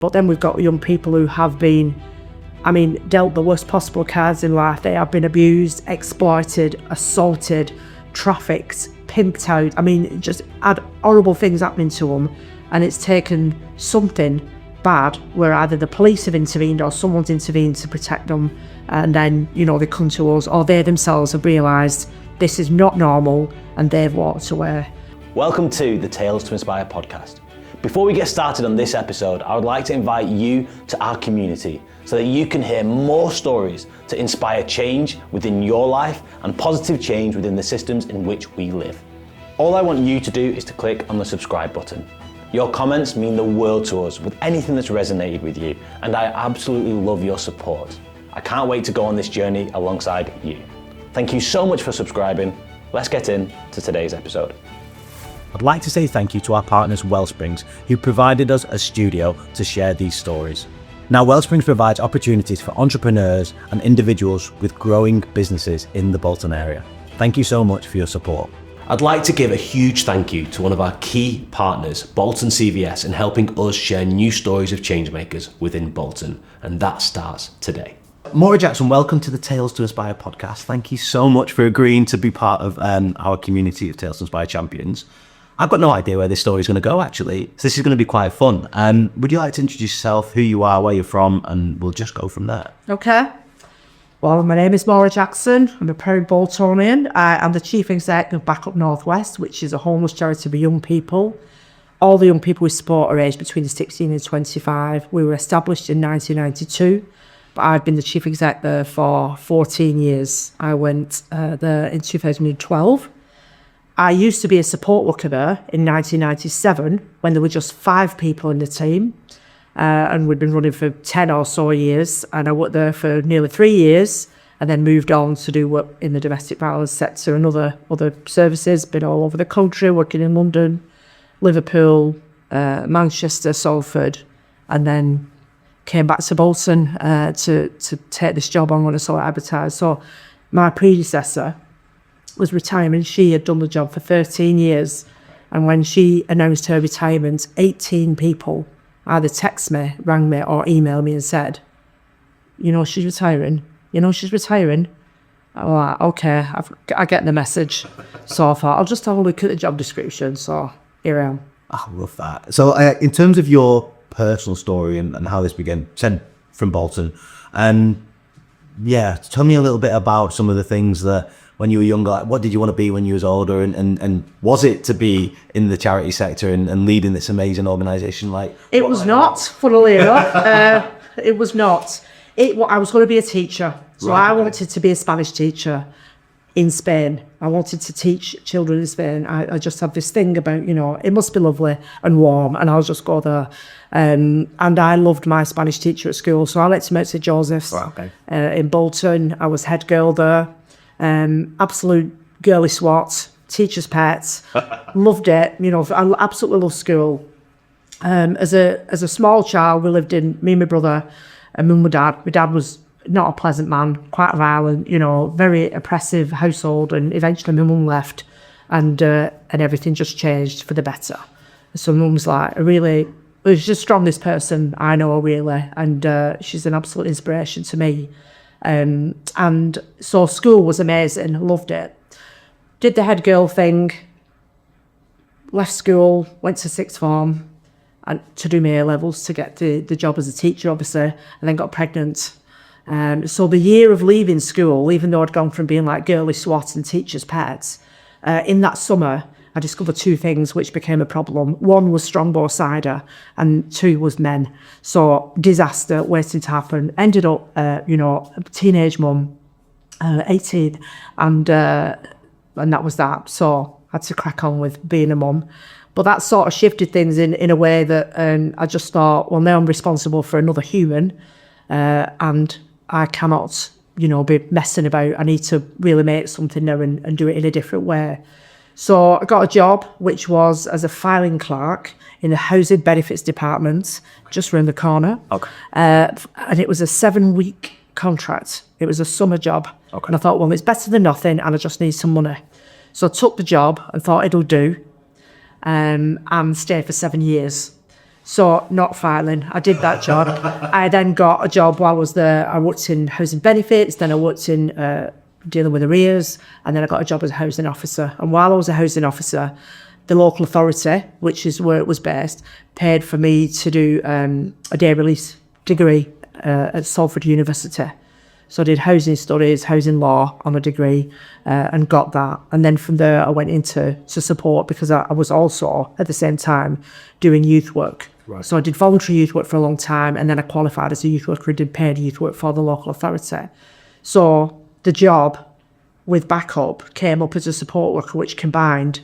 But then we've got young people who have been, dealt the worst possible cards in life. They have been abused, exploited, assaulted, trafficked, pimped out. Just had horrible things happening to them. And it's taken something bad where either the police have intervened or someone's intervened to protect them. And then, they come to us, or they themselves have realised this is not normal and they've walked away. Welcome to the Tales to Inspire podcast. Before we get started on this episode, I would like to invite you to our community so that you can hear more stories to inspire change within your life and positive change within the systems in which we live. All I want you to do is to click on the subscribe button. Your comments mean the world to us with anything that's resonated with you, and I absolutely love your support. I can't wait to go on this journey alongside you. Thank you so much for subscribing. Let's get into today's episode. I'd like to say thank you to our partners Wellsprings, who provided us a studio to share these stories. Now, Wellsprings provides opportunities for entrepreneurs and individuals with growing businesses in the Bolton area. Thank you so much for your support. I'd like to give a huge thank you to one of our key partners, Bolton CVS, in helping us share new stories of changemakers within Bolton, and that starts today. Maura Jackson, welcome to the Tales to Inspire podcast. Thank you so much for agreeing to be part of our community of Tales to Inspire champions. I've got no idea where this story is going to go, actually, so this is going to be quite fun. Would you like to introduce yourself, who you are, where you're from, and we'll just go from there. Okay. Well, my name is Maura Jackson. I'm a proud Boltonian. I'm the chief exec of Back Up Northwest, which is a homeless charity for young people. All the young people we support are aged between 16 and 25. We were established in 1992, but I've been the chief exec there for 14 years. I went there in 2012. I used to be a support worker there in 1997 when there were just 5 people in the team, and we'd been running for 10 or so years, and I worked there for nearly 3 years and then moved on to do work in the domestic violence sector and other services. Been all over the country, working in London, Liverpool, Manchester, Salford, and then came back to Bolton to take this job on when I saw it advertised. So my predecessor was retiring. She had done the job for 13 years. And when she announced her retirement, 18 people either text me, rang me, or emailed me and said, she's retiring. She's retiring. I'm like, okay, I get the message. So I thought, I'll just have a look at the job description. So here I am. I love that. So in terms of your personal story and how this began, said from Bolton, tell me a little bit about some of the things that when you were younger, like, what did you want to be when you was older, and was it to be in the charity sector and leading this amazing organisation? It was not, funnily enough. It was not. I was going to be a teacher, so right. I wanted to be a Spanish teacher in Spain. I wanted to teach children in Spain. I just had this thing about, it must be lovely and warm, and I'll just go there. And I loved my Spanish teacher at school, so I went to St. Joseph's in Bolton. I was head girl there. Absolute girly swat, teacher's pet, loved it. I absolutely loved school. As a small child, we lived in, me and my brother and mum and dad. My dad was not a pleasant man, quite violent, very oppressive household. And eventually my mum left and everything just changed for the better. So mum's like she's the strongest person I know, really. And she's an absolute inspiration to me. And so school was amazing, loved it. Did the head girl thing, left school, went to sixth form and to do my A-levels to get the job as a teacher, obviously, and then got pregnant. So the year of leaving school, even though I'd gone from being like girly swat and teacher's pet, in that summer, I discovered 2 things which became a problem. 1 was Strongbow cider and 2 was men. So disaster waiting to happen. Ended up, a teenage mum, 18, and that was that. So I had to crack on with being a mum. But that sort of shifted things in a way that I just thought, well, now I'm responsible for another human, and I cannot, be messing about. I need to really make something now and do it in a different way. So I got a job, which was as a filing clerk in the Housing Benefits Department, just round the corner. Okay. And it was a 7-week contract. It was a summer job. Okay. And I thought, well, it's better than nothing, and I just need some money. So I took the job and thought it'll do, and stayed for 7 years. So not filing. I did that job. I then got a job while I was there. I worked in housing benefits, then I worked in dealing with arrears, and then I got a job as a housing officer. And while I was a housing officer, the local authority, which is where it was based, paid for me to do a day release degree at Salford University. So I did housing studies, housing law on a degree, and got that. And then from there, I went into support because I was also, at the same time, doing youth work. Right. So I did voluntary youth work for a long time, and then I qualified as a youth worker and did paid youth work for the local authority. So the job with backup came up as a support worker, which combined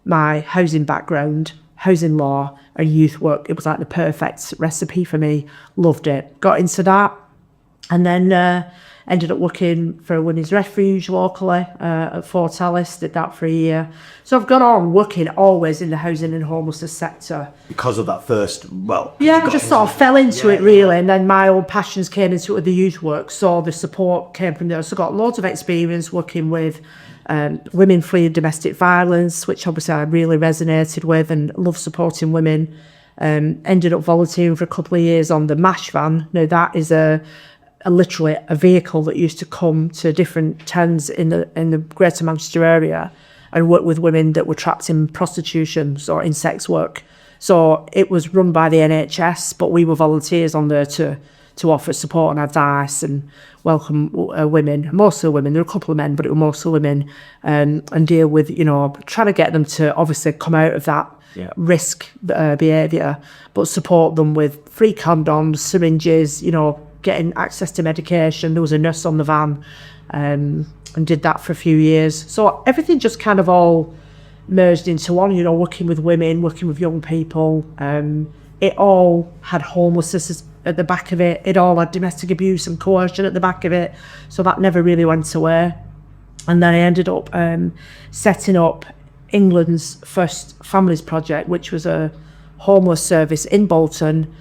my housing background, housing law, and youth work. It was like the perfect recipe for me. Loved it. Got into that, and then ended up working for a women's refuge locally at Fort Alice. Did that for a year. So I've gone on working always in the housing and homelessness sector. Because of that first, Yeah, I just sort of fell into it really, and then my own passions came into it with the youth work, so the support came from there. So I got loads of experience working with women fleeing domestic violence, which obviously I really resonated with and love supporting women. Ended up volunteering for a couple of years on the MASH van. Now that is literally a vehicle that used to come to different towns in the Greater Manchester area and work with women that were trapped in prostitution or in sex work. So it was run by the NHS, but we were volunteers on there to offer support and advice and welcome women, mostly women. There were a couple of men, but it were mostly women, and deal with, trying to get them to obviously come out of that risk behaviour, but support them with free condoms, syringes, getting access to medication. There was a nurse on the van, and did that for a few years. So everything just kind of all merged into one, working with women, working with young people. It all had homelessness at the back of it. It all had domestic abuse and coercion at the back of it. So that never really went away. And then I ended up setting up England's first families project, which was a homeless service in Bolton,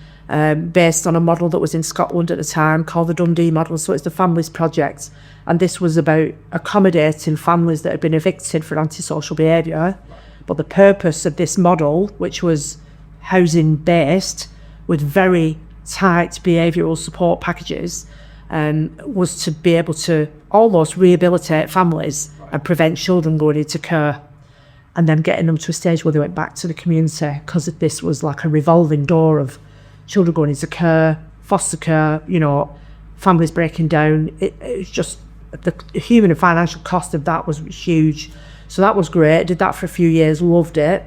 based on a model that was in Scotland at the time called the Dundee model. So it's the Families Project, and this was about accommodating families that had been evicted for antisocial behaviour. But the purpose of this model, which was housing based with very tight behavioural support packages, was to be able to almost rehabilitate families and prevent children going into care and then getting them to a stage where they went back to the community, because this was like a revolving door of children going into care, foster care, families breaking down. It's just the human and financial cost of that was huge. So that was great. Did that for a few years, loved it.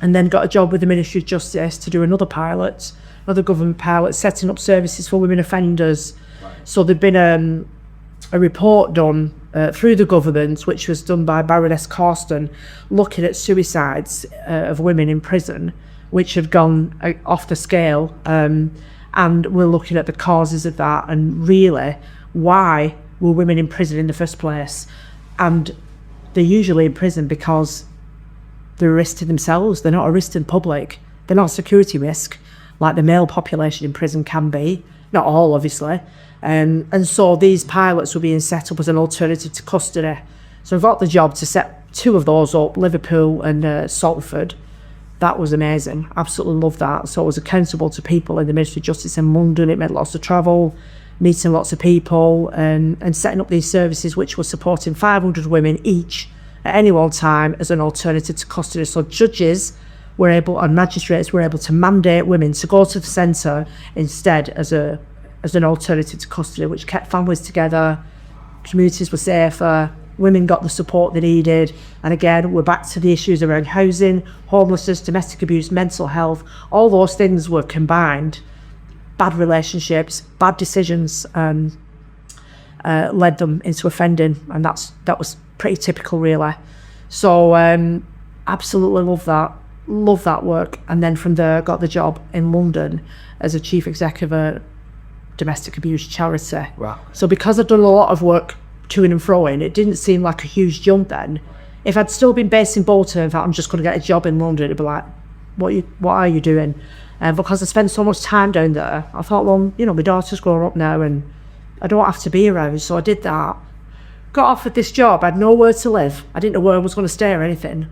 And then got a job with the Ministry of Justice to do another government pilot, setting up services for women offenders. Right. So there'd been a report done through the government, which was done by Baroness Carston, looking at suicides of women in prison, which had gone off the scale, and we're looking at the causes of that and really why were women in prison in the first place. And they're usually in prison because they're a risk to themselves. They're not a risk to the public. They're not a security risk like the male population in prison can be. Not all, obviously. And so these pilots were being set up as an alternative to custody. So I got the job to set 2 of those up, Liverpool and Salford. That was amazing. Absolutely loved that. So I was accountable to people in the Ministry of Justice in London. It meant lots of travel, meeting lots of people, and setting up these services which were supporting 500 women each at any one time as an alternative to custody. So judges were able, and magistrates were able to mandate women to go to the centre instead as an alternative to custody, which kept families together, communities were safer, women got the support they needed. And again, we're back to the issues around housing, homelessness, domestic abuse, mental health. All those things were combined. Bad relationships, bad decisions led them into offending, and that was pretty typical, really. So absolutely love that work. And then from there, got the job in London as a chief executive of a domestic abuse charity. Wow. So because I'd done a lot of work to and froing, it didn't seem like a huge jump then. If I'd still been based in Bolton and thought I'm just going to get a job in London, it'd be like, what are you doing? Because I spent so much time down there, I thought, well, my daughter's grown up now and I don't have to be around. So I did that. Got offered this job. I had nowhere to live. I didn't know where I was going to stay or anything.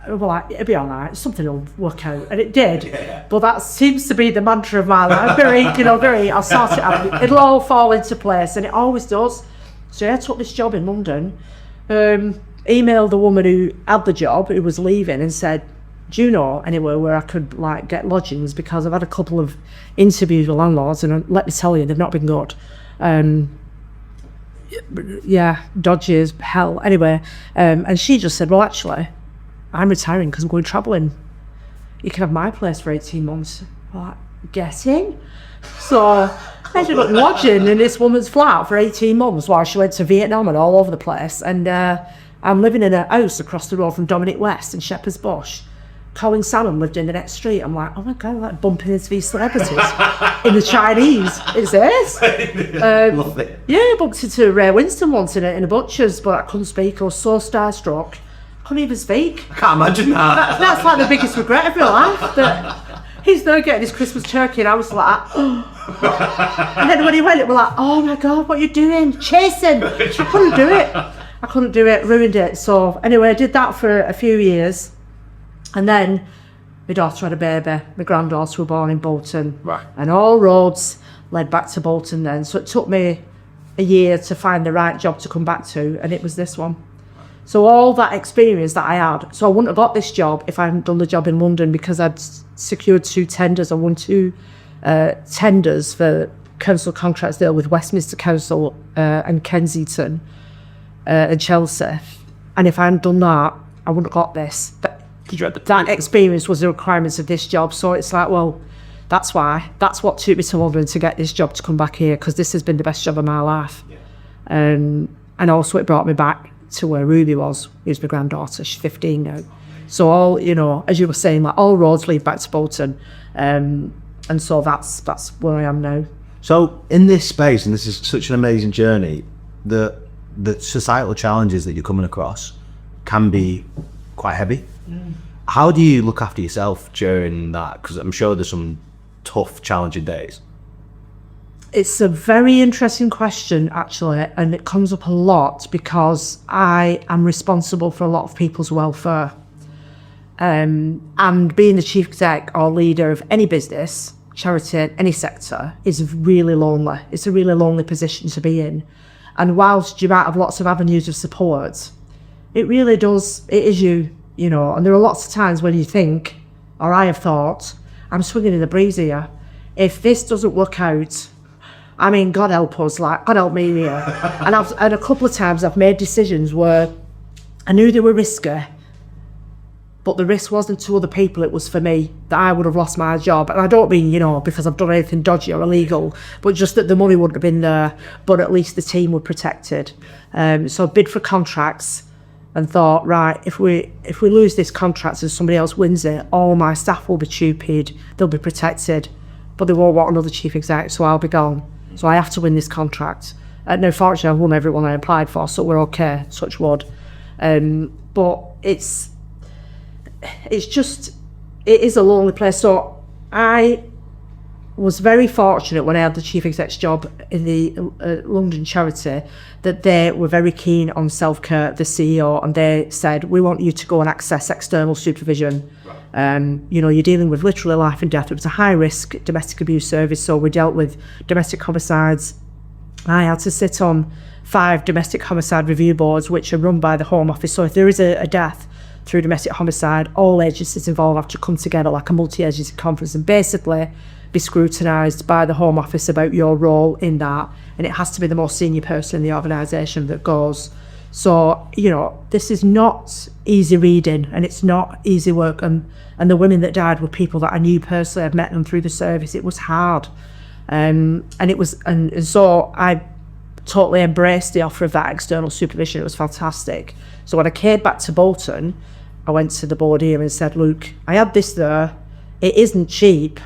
well, like, it'll be all right, something will work out, and it did. But that seems to be the mantra of my life. I'll sort it out. It'll all fall into place, and it always does. So yeah, I took this job in London, emailed the woman who had the job, who was leaving, and said, do you know anywhere where I could like get lodgings, because I've had a couple of interviews with landlords, and let me tell you, they've not been good. Yeah, dodgy as hell. Anyway, and she just said, well, actually, I'm retiring because I'm going travelling. You can have my place for 18 months. I'm like, get in? So I ended up lodging in this woman's flat for 18 months while she went to Vietnam and all over the place. And I'm living in a house across the road from Dominic West and Shepherd's Bush. Colin Salmon lived in the next street. I'm like, oh my God, like bumping into these celebrities in the Chinese. It's this. Love it. Yeah, I bumped into Ray Winston once in a butcher's, but I couldn't speak. I was so starstruck. Couldn't even speak. I can't imagine that. That's like the biggest regret of your life. That he's there getting his Christmas turkey, and I was like, oh. And then when he went, it was like, oh my God, what are you doing? Chasing. I couldn't do it. Ruined it. So anyway, I did that for a few years. And then my daughter had a baby. My granddaughter was born in Bolton. Right. And all roads led back to Bolton then. So it took me a year to find the right job to come back to, and it was this one. So all that experience that I had, so I wouldn't have got this job if I hadn't done the job in London, because I'd secured 2 tenders. I won 2 tenders for council contracts deal with Westminster Council and Kensington and Chelsea. And if I hadn't done that, I wouldn't have got this. But that experience was the requirements of this job. So it's like, well, that's why. That's what took me to London to get this job, to come back here, because this has been the best job of my life. Yeah. And also it brought me back to where Ruby was, who's my granddaughter. She's 15 now. So all, as you were saying, like all roads lead back to Bolton. And so that's where I am now. So in this space, and this is such an amazing journey, the societal challenges that you're coming across can be quite heavy. How do you look after yourself during that? Because I'm sure there's some tough, challenging days. It's a very interesting question, actually, and it comes up a lot because I am responsible for a lot of people's welfare. And being the chief exec or leader of any business, charity, any sector, is really lonely. It's a really lonely position to be in. And whilst you might have lots of avenues of support, it really does, it is you. And there are lots of times when you think, or I have thought, I'm swinging in the breeze here. If this doesn't work out, I mean, God help us, God help me here. And a couple of times I've made decisions where I knew they were risky, but the risk wasn't to other people, it was for me, that I would have lost my job. And I don't mean, because I've done anything dodgy or illegal, but just that the money wouldn't have been there, but at least the team were protected. So I bid for contracts, and thought, right, if we lose this contract and somebody else wins it, all my staff will be stupid, they'll be protected, but they won't want another chief exec, so I'll be gone. So I have to win this contract. Now, fortunately, I've won everyone I applied for, so we're okay, touch wood. But it is a lonely place. So I was very fortunate when I had the chief exec's job in the London charity, that they were very keen on self-care, the CEO, and they said, we want you to go and access external supervision. Right. You're dealing with literally life and death. It was a high-risk domestic abuse service, so we dealt with domestic homicides. I had to sit on 5 domestic homicide review boards, which are run by the Home Office. So if there is a death through domestic homicide, all agencies involved have to come together like a multi-agency conference and basically be scrutinised by the Home Office about your role in that, and it has to be the most senior person in the organisation that goes. So, this is not easy reading, and it's not easy work, and the women that died were people that I knew personally. I'd met them through the service. It was hard, and so I totally embraced the offer of that external supervision. It was fantastic. So when I came back to Bolton, I went to the board here and said, look, I had this there, it isn't cheap,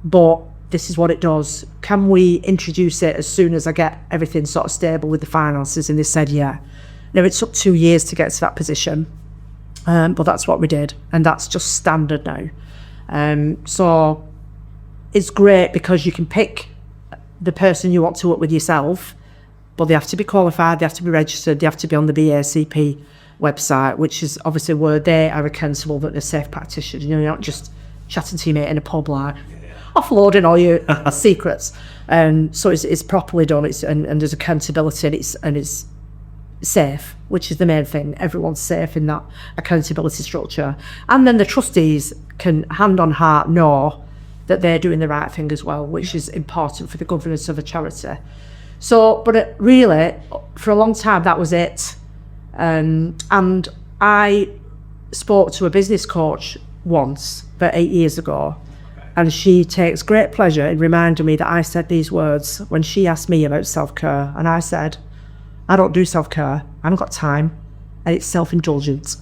but this is what it does. Can we introduce it as soon as I get everything sort of stable with the finances? And they said, yeah. Now, it took 2 years to get to that position, but that's what we did. And that's just standard now. So it's great because you can pick the person you want to work with yourself, but they have to be qualified, they have to be registered, they have to be on the BACP website, which is obviously where they are accountable that they're safe practitioners. You're not just chatting to your mate in a pub like offloading all your secrets. And so it's properly done. And there's accountability, and it's safe, which is the main thing. Everyone's safe in that accountability structure. And then the trustees can hand on heart know that they're doing the right thing as well, which is important for the governance of a charity. So, but really, for a long time, that was it. And I spoke to a business coach once, about 8 years ago, and she takes great pleasure in reminding me that I said these words when she asked me about self-care. And I said, I don't do self-care, I haven't got time, and it's self-indulgent.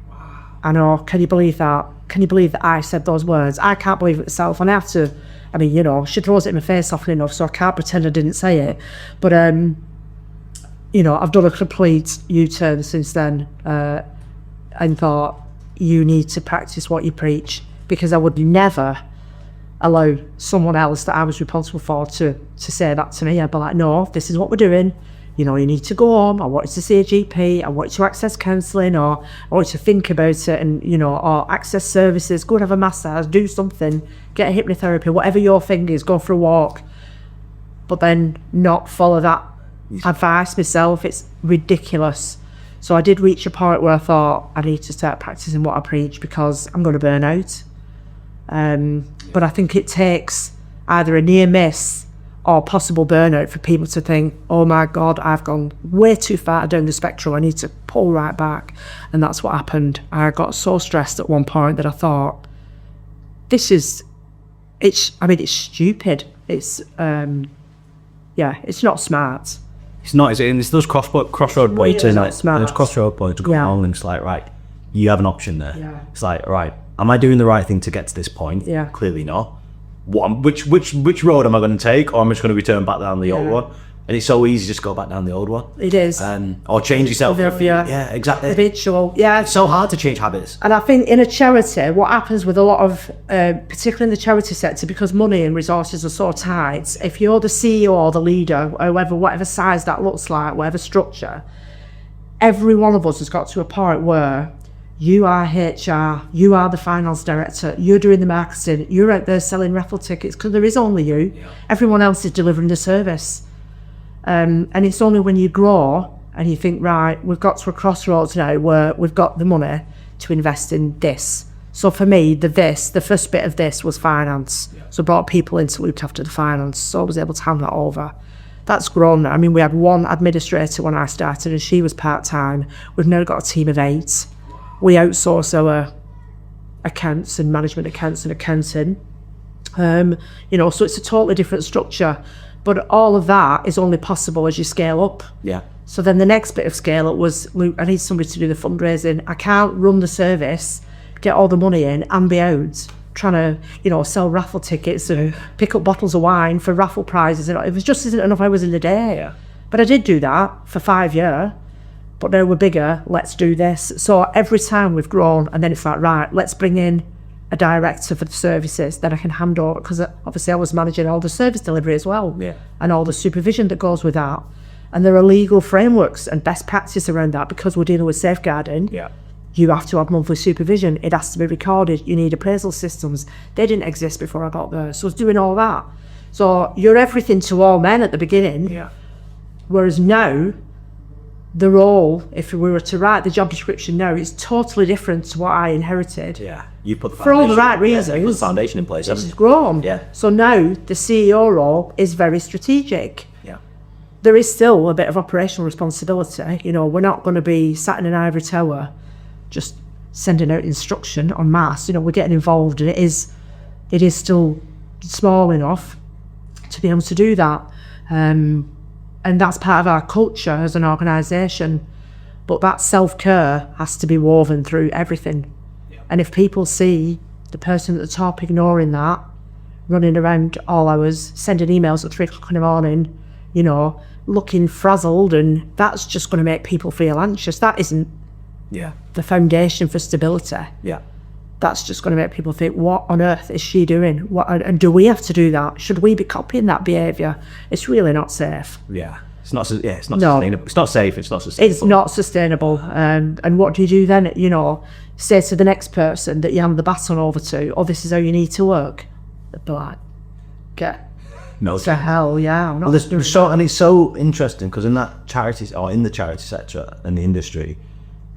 Wow. I know, can you believe that? Can you believe that I said those words? I can't believe it myself, and I have to, I mean, you know, she throws it in my face often enough, so I can't pretend I didn't say it. But, you know, I've done a complete U-turn since then, and thought, you need to practice what you preach, because I would never allow someone else that I was responsible for to say that to me. I'd be like, no, this is what we're doing. You know, you need to go home. I want you to see a GP. I want you to access counselling, or I want you to think about it, and, you know, or access services, go and have a massage, do something, get a hypnotherapy, whatever your thing is, go for a walk. But then not follow that advice myself. It's ridiculous. So I did reach a point where I thought I need to start practicing what I preach, because I'm going to burn out. But I think it takes either a near miss or possible burnout for people to think, oh my God, I've gone way too far down the spectrum, I need to pull right back. And that's what happened. I got so stressed at one point that I thought, it's stupid. It's not smart. It's not, is it? And it's those crossroad points, isn't it? Those crossroad points go along, and it's like, right, you have an option there. Yeah. It's like, right, am I doing the right thing to get to this point? Yeah. Clearly not. Which road am I going to take, or am I just going to return back down the old one? And it's so easy just to go back down the old one. It is. Or change yourself. Yeah, exactly. Habitual. Yeah. It's so hard to change habits. And I think in a charity, what happens with a lot of, particularly in the charity sector, because money and resources are so tight, if you're the CEO or the leader, or whatever size that looks like, whatever structure, every one of us has got to a point where you are HR, you are the finance director, you're doing the marketing, you're out there selling raffle tickets, because there is only you. Yeah. Everyone else is delivering the service. And it's only when you grow and you think, right, we've got to a crossroads now where we've got the money to invest in this. So for me, the first bit of this was finance. Yeah. So I brought people in to look after the finance, so I was able to hand that over. That's grown now. I mean, we had one administrator when I started, and she was part-time. We've now got a team of 8. We outsource our accounts and management accounts and accounting. You know, so it's a totally different structure. But all of that is only possible as you scale up. Yeah. So then the next bit of scale up was, look, I need somebody to do the fundraising. I can't run the service, get all the money in, and be out trying to, you know, sell raffle tickets and pick up bottles of wine for raffle prizes. And it was just isn't enough hours in the day. Yeah. But I did do that for 5 years. But now we're bigger, let's do this. So every time we've grown, and then it's like, right, let's bring in a director for the services that I can hand over, because obviously I was managing all the service delivery as well, and all the supervision that goes with that. And there are legal frameworks and best practice around that, because we're dealing with safeguarding. Yeah. You have to have monthly supervision, it has to be recorded, you need appraisal systems. They didn't exist before I got there, so I was doing all that. So you're everything to all men at the beginning, whereas now, the role, if we were to write the job description now, is totally different to what I inherited. Yeah, you put the foundation, for all the right reasons. You put the foundation in place. It's grown. Yeah. So now the CEO role is very strategic. Yeah. There is still a bit of operational responsibility. You know, we're not going to be sat in an ivory tower, just sending out instruction en masse. You know, we're getting involved, and it is still small enough to be able to do that. And that's part of our culture as an organisation. But that self-care has to be woven through everything. Yeah. And if people see the person at the top ignoring that, running around all hours, sending emails at 3 o'clock in the morning, you know, looking frazzled, and that's just going to make people feel anxious. That isn't the foundation for stability. Yeah. That's just going to make people think, what on earth is she doing? And do we have to do that? Should we be copying that behaviour? It's really not safe. Yeah. It's not. Yeah, it's not No. sustainable. It's not safe. It's not sustainable. It's not sustainable. And what do you do then? You know, say to the next person that you hand the baton over to, oh, this is how you need to work. They'd be like, get No. to hell, yeah. I'm not Well, doing and it's so interesting because in the charity sector and the industry,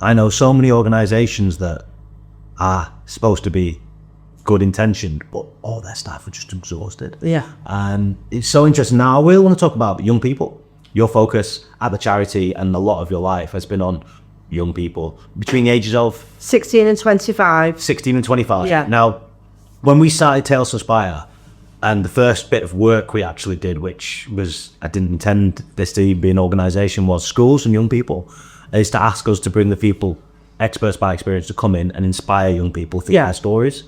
I know so many organisations that are supposed to be good intentioned, but all their staff are just exhausted. Yeah. And it's so interesting. Now, I really want to talk about young people. Your focus at the charity and a lot of your life has been on young people between the ages of 16 and 25. 16 and 25. Yeah. Now, when we started Tales to Inspire, and the first bit of work we actually did, which was, I didn't intend this to be an organisation, was schools and young people, is to ask us to bring the people, experts by experience, to come in and inspire young people through their stories.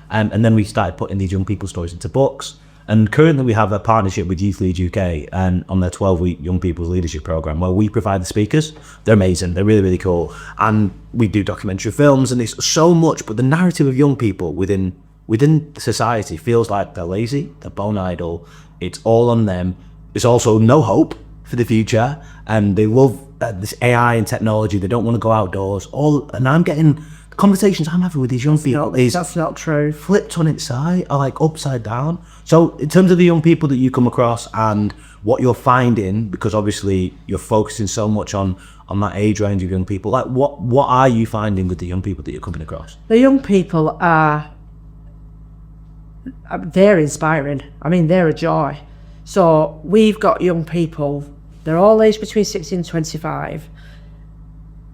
And then we started putting these young people's stories into books. And currently we have a partnership with Youth Lead UK and on their 12-week Young People's Leadership Programme, where we provide the speakers. They're amazing. They're really, really cool. And we do documentary films, and it's so much, but the narrative of young people within society feels like they're lazy, they're bone idle, it's all on them. There's also no hope for the future, and they love this AI and technology. They don't want to go outdoors. And I'm getting the conversations I'm having with these young people That's not true. flipped on its side, or like upside down. So in terms of the young people that you come across and what you're finding, because obviously you're focusing so much on that age range of young people, like what are you finding with the young people that you're coming across? The young people they're inspiring. I mean, they're a joy. So we've got young people, they're all aged between 16 and 25.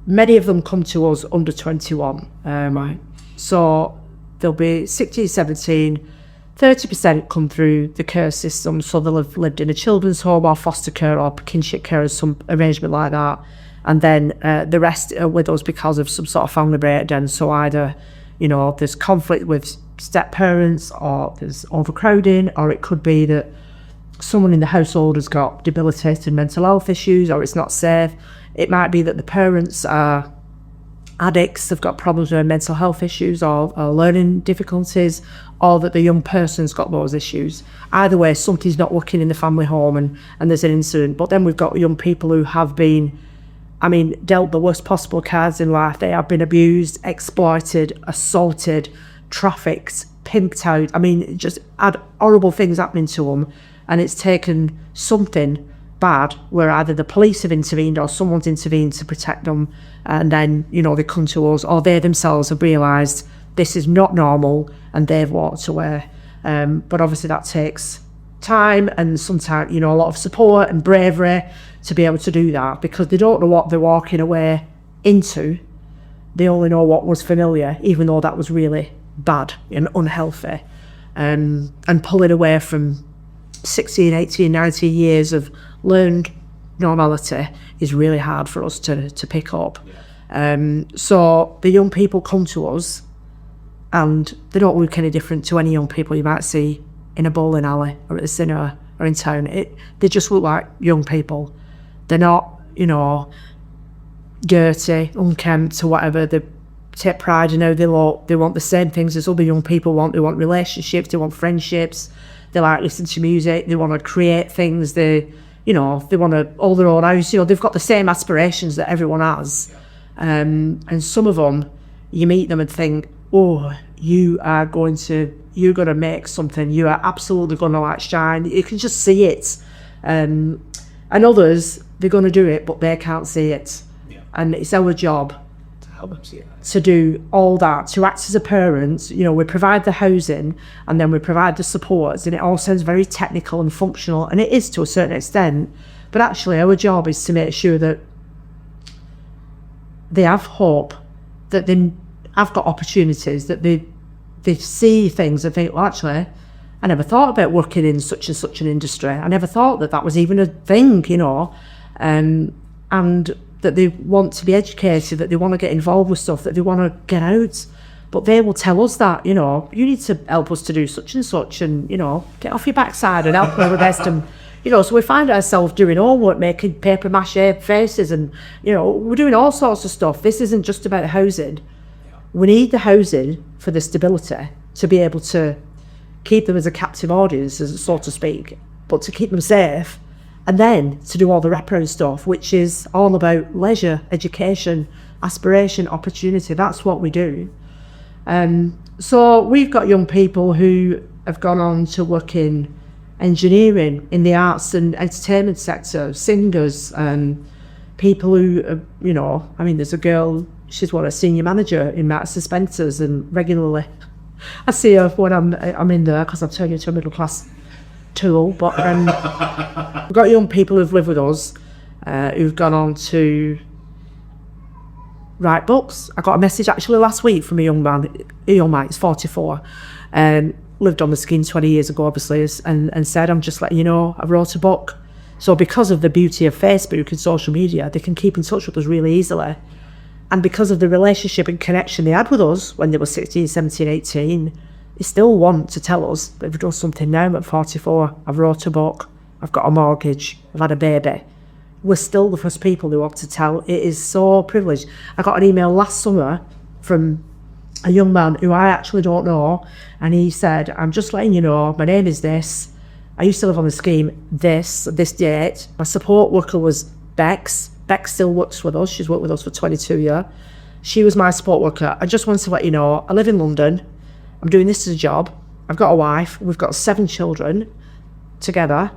Many of them come to us under 21. So they'll be 16, 17, 30% come through the care system. So they'll have lived in a children's home or foster care or kinship care or some arrangement like that. And then the rest are with us because of some sort of family breakdown. So either, you know, there's conflict with step parents, or there's overcrowding, or it could be that someone in the household has got debilitating mental health issues, or it's not safe. It might be that the parents are addicts, they've got problems with mental health issues or learning difficulties, or that the young person's got those issues. Either way, something's not working in the family home and there's an incident. But then we've got young people who have been, dealt the worst possible cards in life. They have been abused, exploited, assaulted, trafficked, pimped out. Just had horrible things happening to them. And it's taken something bad where either the police have intervened or someone's intervened to protect them. And then, you know, they come to us, or they themselves have realised this is not normal and they've walked away. But obviously that takes time and sometimes, you know, a lot of support and bravery to be able to do that, because they don't know what they're walking away into. They only know what was familiar, even though that was really bad and unhealthy. And pulling away from 16, 18, 19 years of learned normality is really hard for us to pick up. So the young people come to us and they don't look any different to any young people you might see in a bowling alley or at the cinema or in town. They just look like young people. They're not, you know, dirty, unkempt or whatever. They take pride in how they look. They want the same things as other young people want. They want relationships, they want friendships, they like listen to music, they want to create things, they want to own their own house. You know, they've got the same aspirations that everyone has. And some of them, you meet them and think, oh, you're going to make something. You are absolutely going to shine. You can just see it. And others, they're going to do it, but they can't see it. Yeah. And it's our job To help them see it. to do all that, to act as a parent. You know, we provide the housing and then we provide the supports, and it all sounds very technical and functional, and it is to a certain extent, but actually our job is to make sure that they have hope, that they have got opportunities, that they see things and think, well, actually, I never thought about working in such and such an industry. I never thought that was even a thing, you know, and that they want to be educated, that they want to get involved with stuff, that they want to get out. But they will tell us that, you know, you need to help us to do such and such, and, you know, get off your backside and help our best. And, you know, so we find ourselves doing homework, making paper mache faces, and, you know, we're doing all sorts of stuff. This isn't just about housing. We need the housing for the stability, to be able to keep them as a captive audience, so to speak, but to keep them safe. And then to do all the wraparound stuff, which is all about leisure, education, aspiration, opportunity. That's what we do. So we've got young people who have gone on to work in engineering, in the arts and entertainment sector, singers, people who, you know, I mean, there's a girl, she's a senior manager in Marks and Spencer's, and regularly I see her when I'm in there because I've turned into a middle class tool. But we've got young people who've lived with us, who've gone on to write books. I got a message actually last week from a young man, he's 44, lived on the scheme 20 years ago, obviously, and said, I'm just letting you know, I wrote a book. So because of the beauty of Facebook and social media, they can keep in touch with us really easily. And because of the relationship and connection they had with us when they were 16, 17, 18, they still want to tell us they've done something now at 44. I've wrote a book, I've got a mortgage, I've had a baby. We're still the first people who want to tell. It is so privileged. I got an email last summer from a young man who I actually don't know, and he said, I'm just letting you know, my name is this, I used to live on the scheme this date, my support worker was Bex still works with us, she's worked with us for 22 years, she was my support worker. I just wanted to let you know, I live in London, I'm doing this as a job, I've got a wife, we've got 7 children together.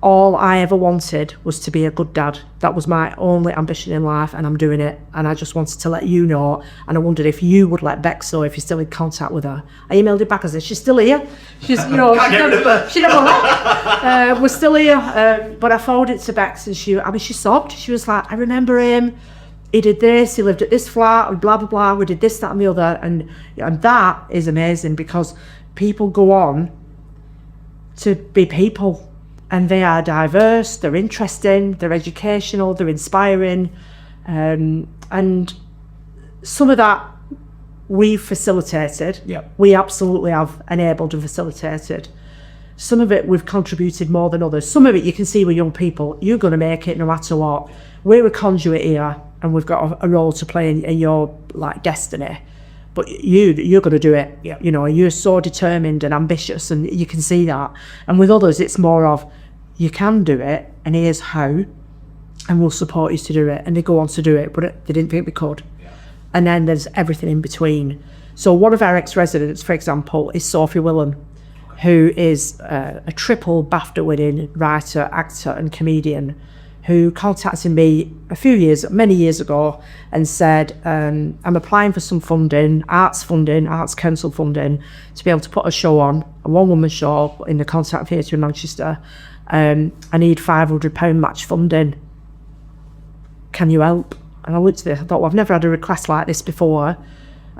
All I ever wanted was to be a good dad. That was my only ambition in life, and I'm doing it. And I just wanted to let you know. And I wondered if you would let Bex know if you're still in contact with her. I emailed her back and said, she's still here. She's, you know, she never left. We're still here. But I forwarded it to Bex, and she sobbed. She was like, I remember him. He did this. He lived at this flat, and blah, blah, blah. We did this, that, and the other. And that is amazing because people go on to be people. And they are diverse, they're interesting, they're educational, they're inspiring. And some of that we've facilitated. Yep. We absolutely have enabled and facilitated. Some of it we've contributed more than others. Some of it you can see with young people, you're going to make it no matter what. We're a conduit here, and we've got a role to play in your destiny. But you're going to do it. Yeah. You know, you're so determined and ambitious, and you can see that. And with others, it's more of, you can do it, and here's how, and we'll support you to do it. And they go on to do it, but they didn't think they could. Yeah. And then there's everything in between. So one of our ex-residents, for example, is Sophie Willan, who is a triple BAFTA-winning writer, actor, and comedian, who contacted me many years ago, and said, I'm applying for some funding, Arts Council funding, to be able to put a show on, a one-woman show in the Contact Theatre in Manchester. I need £500 match funding. Can you help? And I looked at it, I thought, well, I've never had a request like this before.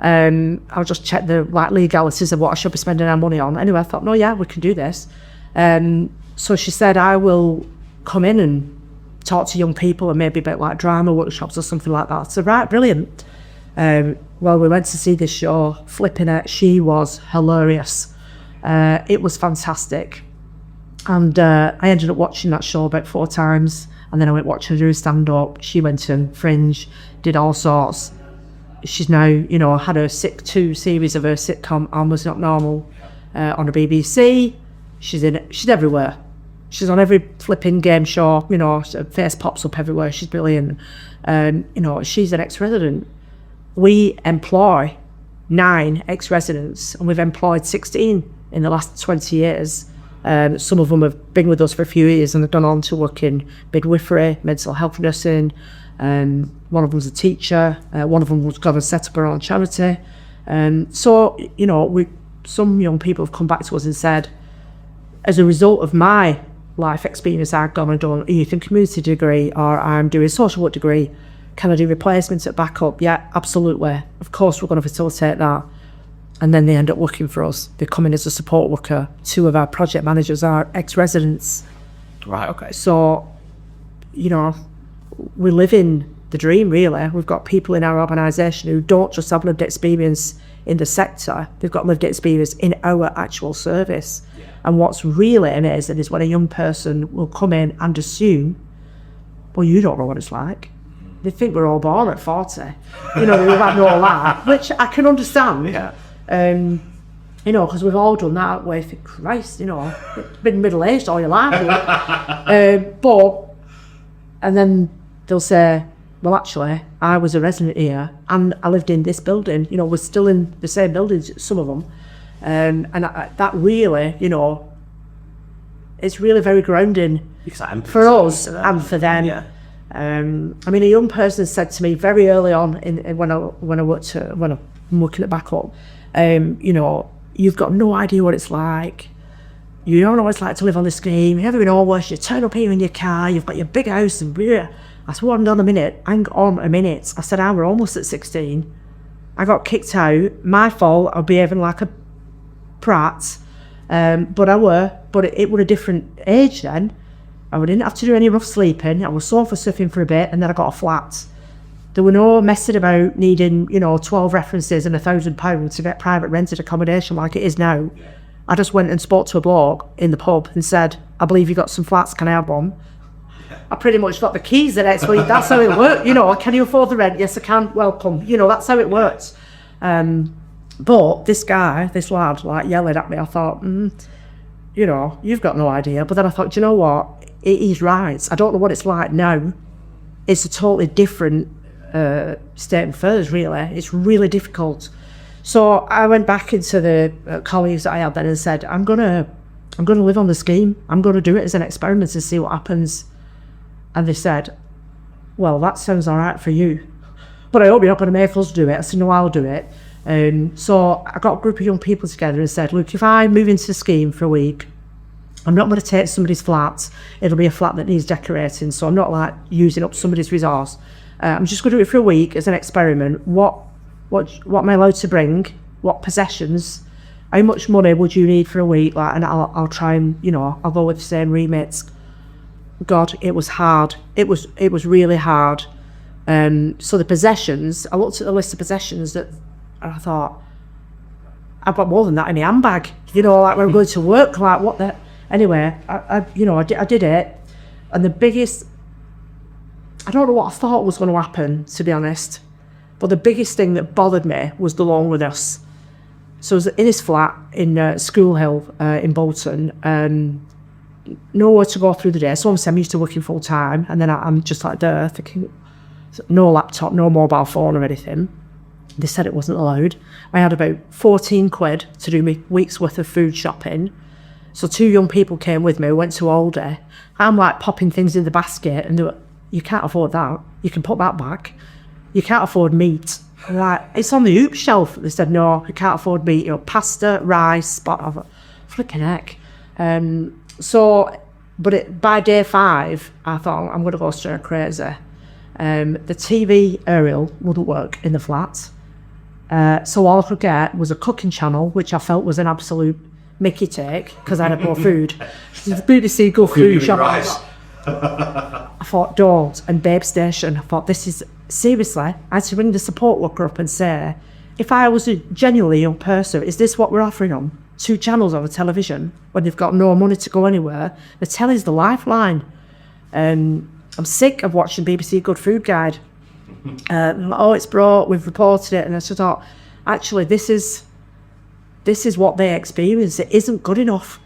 I'll just check the legalities of what I should be spending our money on. Anyway, I thought, no, yeah, we can do this. So she said, I will come in and talk to young people, and maybe a bit like drama workshops or something like that. I said, right, brilliant. Well, we went to see this show, flipping it. She was hilarious. It was fantastic. And I ended up watching that show about 4 times, and then I went watching her do stand-up. She went to Fringe, did all sorts. She's now, you know, had her 2 series of her sitcom, Almost Not Normal, on the BBC. She's everywhere. She's on every flipping game show, you know, her face pops up everywhere. She's brilliant. You know, she's an ex-resident. We employ 9 ex-residents, and we've employed 16 in the last 20 years. Some of them have been with us for a few years, and they've gone on to work in midwifery, mental health nursing. One of them's a teacher. One of them was going to set up her own charity. So, you know, some young people have come back to us and said, as a result of my life experience, I've gone and done a youth and community degree, or I'm doing a social work degree. Can I do replacements at backup? Yeah, absolutely. Of course, we're going to facilitate that. And then they end up working for us. They come in as a support worker. 2 of our project managers are ex-residents. Right, okay. So, you know, we live in the dream, really. We've got people in our organisation who don't just have lived experience in the sector, they've got lived experience in our actual service. Yeah. And what's really amazing is when a young person will come in and assume, well, you don't know what it's like. They think we're all born at 40. You know, we've had all that, which I can understand. Yeah. You know, because we've all done that way. For Christ, you know, been middle-aged all your life. And then they'll say, well, actually, I was a resident here and I lived in this building. You know, we're still in the same buildings, some of them. That really, you know, it's really very grounding for us and for them. Yeah. I mean, a young person said to me very early on when I'm working at Backup, you know, you've got no idea what it's like. You don't know what it's like to live on the scheme. You never been homeless. You turn up here in your car. You've got your big house and beer. I said, hang on a minute. I said, I were almost at 16. I got kicked out. My fault. I was behaving like a prat. But it was a different age then. I didn't have to do any rough sleeping. I was sofa surfing for a bit and then I got a flat. There were no messing about needing, you know, 12 references and £1,000 to get private rented accommodation like it is now. Yeah. I just went and spoke to a bloke in the pub and said, I believe you got some flats, can I have one? Yeah. I pretty much got the keys the next week. That's how it worked. You know, can you afford the rent? Yes, I can. Welcome. You know, that's how it works. But this lad, like yelling at me, I thought, you know, you've got no idea. But then I thought, do you know what? He's right. I don't know what it's like now. It's a totally different state of affairs, really. It's really difficult. So I went back into the colleagues that I had then and said, I'm gonna live on the scheme. I'm gonna do it as an experiment and see what happens. And they said, well, that sounds all right for you, but I hope you're not gonna make us do it. I said, no, I'll do it. So I got a group of young people together and said, look, if I move into the scheme for a week, I'm not going to take somebody's flat. It'll be a flat that needs decorating, so I'm not like using up somebody's resource. I'm just going to do it for a week as an experiment. What am I allowed to bring? What possessions? How much money would you need for a week? Like, and I'll try and, you know, I'll go with the same remits. God, it was hard. It was really hard. So the possessions, I looked at the list of possessions and I thought, I've got more than that in my handbag. You know, like when I'm going to work, like what the. Anyway, I did it, and the biggest, I don't know what I thought was going to happen, to be honest, but the biggest thing that bothered me was the loneliness. So I was in his flat in School Hill in Bolton, nowhere to go through the day. So obviously I'm used to working full time, and then I'm just like there thinking, no laptop, no mobile phone or anything. They said it wasn't allowed. I had about 14 quid to do my week's worth of food shopping. So two young people came with me, we went to Aldi. I'm like popping things in the basket and they were, you can't afford that. You can put that back. You can't afford meat. I'm like, it's on the hoop shelf. They said, no, you can't afford meat. You know, pasta, rice, flipping heck. By day 5, I thought, I'm going to go stir crazy. The TV aerial wouldn't work in the flat. So all I could get was a cooking channel, which I felt was an absolute Mickey take because I had more food. It's BBC Good Food Shop. I thought, don't. And Babe Station. I thought, this is seriously. I had to ring the support worker up and say, if I was a genuinely young person, is this what we're offering them? 2 channels on the television when they've got no money to go anywhere? The telly's the lifeline. I'm sick of watching BBC Good Food Guide. It's brought, we've reported it, and I just thought, actually, this is what they experience. It isn't good enough.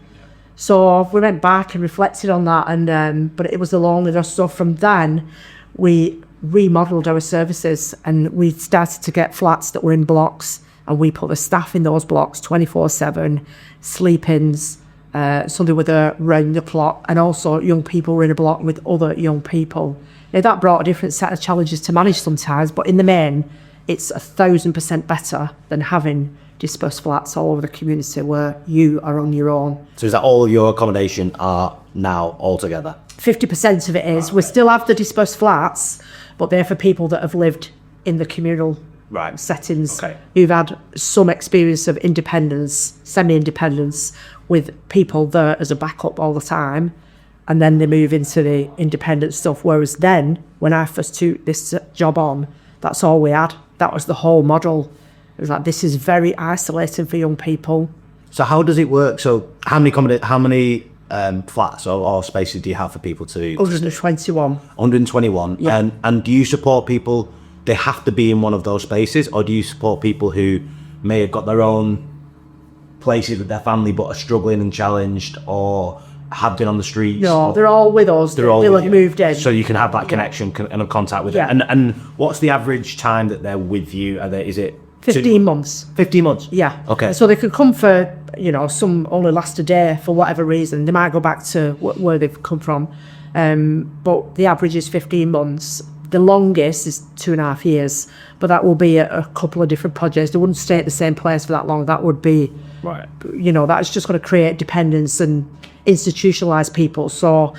So we went back and reflected on that, and but it was the loneliness. So from then, we remodeled our services, and we started to get flats that were in blocks, and we put the staff in those blocks 24/7, sleep-ins. So they were there round the clock, and also young people were in a block with other young people. Now that brought a different set of challenges to manage sometimes, but in the main, it's 1,000% better than having dispersed flats all over the community where you are on your own. So is that all your accommodation are now all together? 50% of it is. We still have the dispersed flats, but they're for people that have lived in the communal settings, who've had some experience of independence, semi-independence, with people there as a backup all the time, and then they move into the independent stuff. Whereas then, when I first took this job on, that's all we had. That was the whole model. It was like, this is very isolating for young people. So how does it work? So how many flats or spaces do you have for people to? 121. 121. Yeah. And do you support people? They have to be in one of those spaces, or do you support people who may have got their own places with their family but are struggling and challenged, or have been on the streets? No, they're all with us. They'll have moved in. So you can have that connection and contact with them. And what's the average time that they're with you? Is it 15 months? 15 months? Yeah. Okay. So they could come for, some only last a day for whatever reason. They might go back to where they've come from. But the average is 15 months. The longest is 2.5 years, but that will be a couple of different projects. They wouldn't stay at the same place for that long. That would be, that's just going to create dependence and institutionalise people. So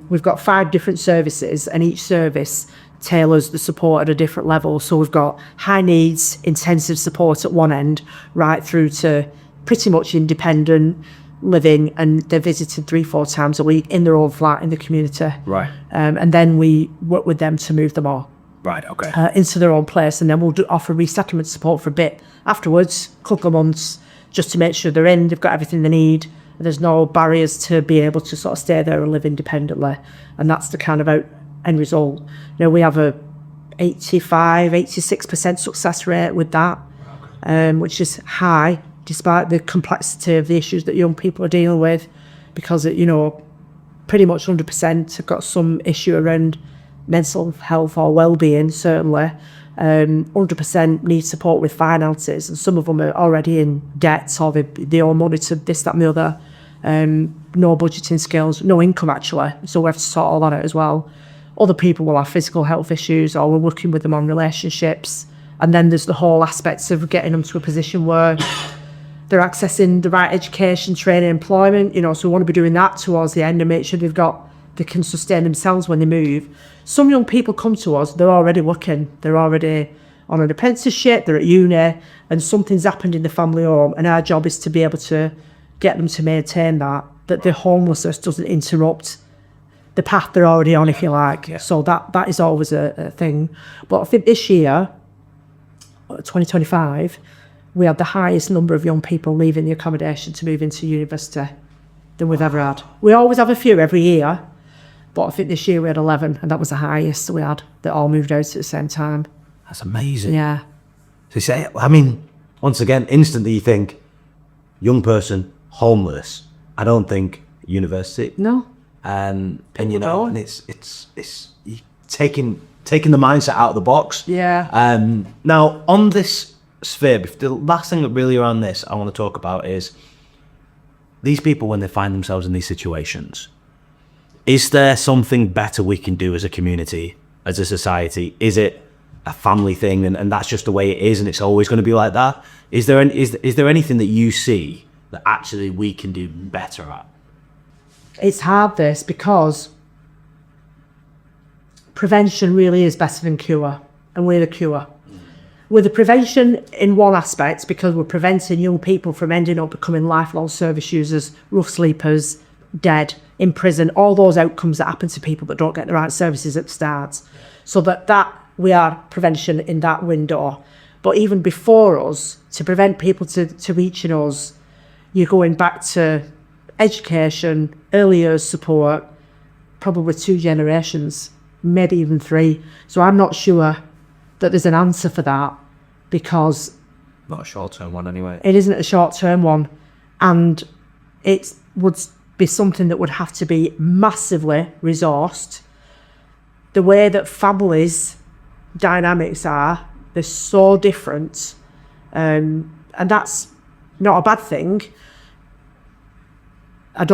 we've got 5 different services, and each service tailors the support at a different level. So we've got high needs, intensive support at one end, right through to pretty much independent living, and they're visited 3-4 times a week in their own flat in the community. Right. And then we work with them to move them all. Right, okay. Into their own place, and then we'll offer resettlement support for a bit afterwards, a couple of months, just to make sure they're in, they've got everything they need, and there's no barriers to be able to sort of stay there and live independently. And that's the kind of end result. We have a 86% success rate with that, which is high, despite the complexity of the issues that young people are dealing with, because pretty much 100% have got some issue around mental health or well-being, certainly. 100% need support with finances, and some of them are already in debt, or they owe money to this, that and the other. No budgeting skills, no income actually, so we have to sort all that out as well. Other people will have physical health issues, or we're working with them on relationships. And then there's the whole aspects of getting them to a position where they're accessing the right education, training, employment, so we want to be doing that towards the end and make sure they can sustain themselves when they move. Some young people come to us, they're already working, they're already on an apprenticeship, they're at uni, and something's happened in the family home, and our job is to be able to get them to maintain that the homelessness doesn't interrupt the path they're already on, if you like. Yeah. So that is always a thing. But I think this year, 2025, we had the highest number of young people leaving the accommodation to move into university than we've ever had. We always have a few every year, but I think this year we had 11, and that was the highest we had that all moved out at the same time. That's amazing. Yeah. So you say, once again, instantly you think, young person, homeless. I don't think university. No. And it's taking the mindset out of the box. Yeah. Now on this sphere, the last thing that really around this I want to talk about is these people when they find themselves in these situations. Is there something better we can do as a community, as a society? Is it a family thing, and that's just the way it is, and it's always going to be like that? Is there anything that you see that actually we can do better at? It's hard, this, because prevention really is better than cure, and we're the cure. We're the prevention in one aspect, because we're preventing young people from ending up becoming lifelong service users, rough sleepers, dead, in prison, all those outcomes that happen to people that don't get the right services at the start. So that we are prevention in that window. But even before us, to prevent people to reaching us, you're going back to education, early years support, probably 2 generations, maybe even 3. So I'm not sure that there's an answer for that, because Not a short-term one anyway. It isn't a short-term one, and it would be something that would have to be massively resourced. The way that families dynamics are, they're so different, and that's not a bad thing. I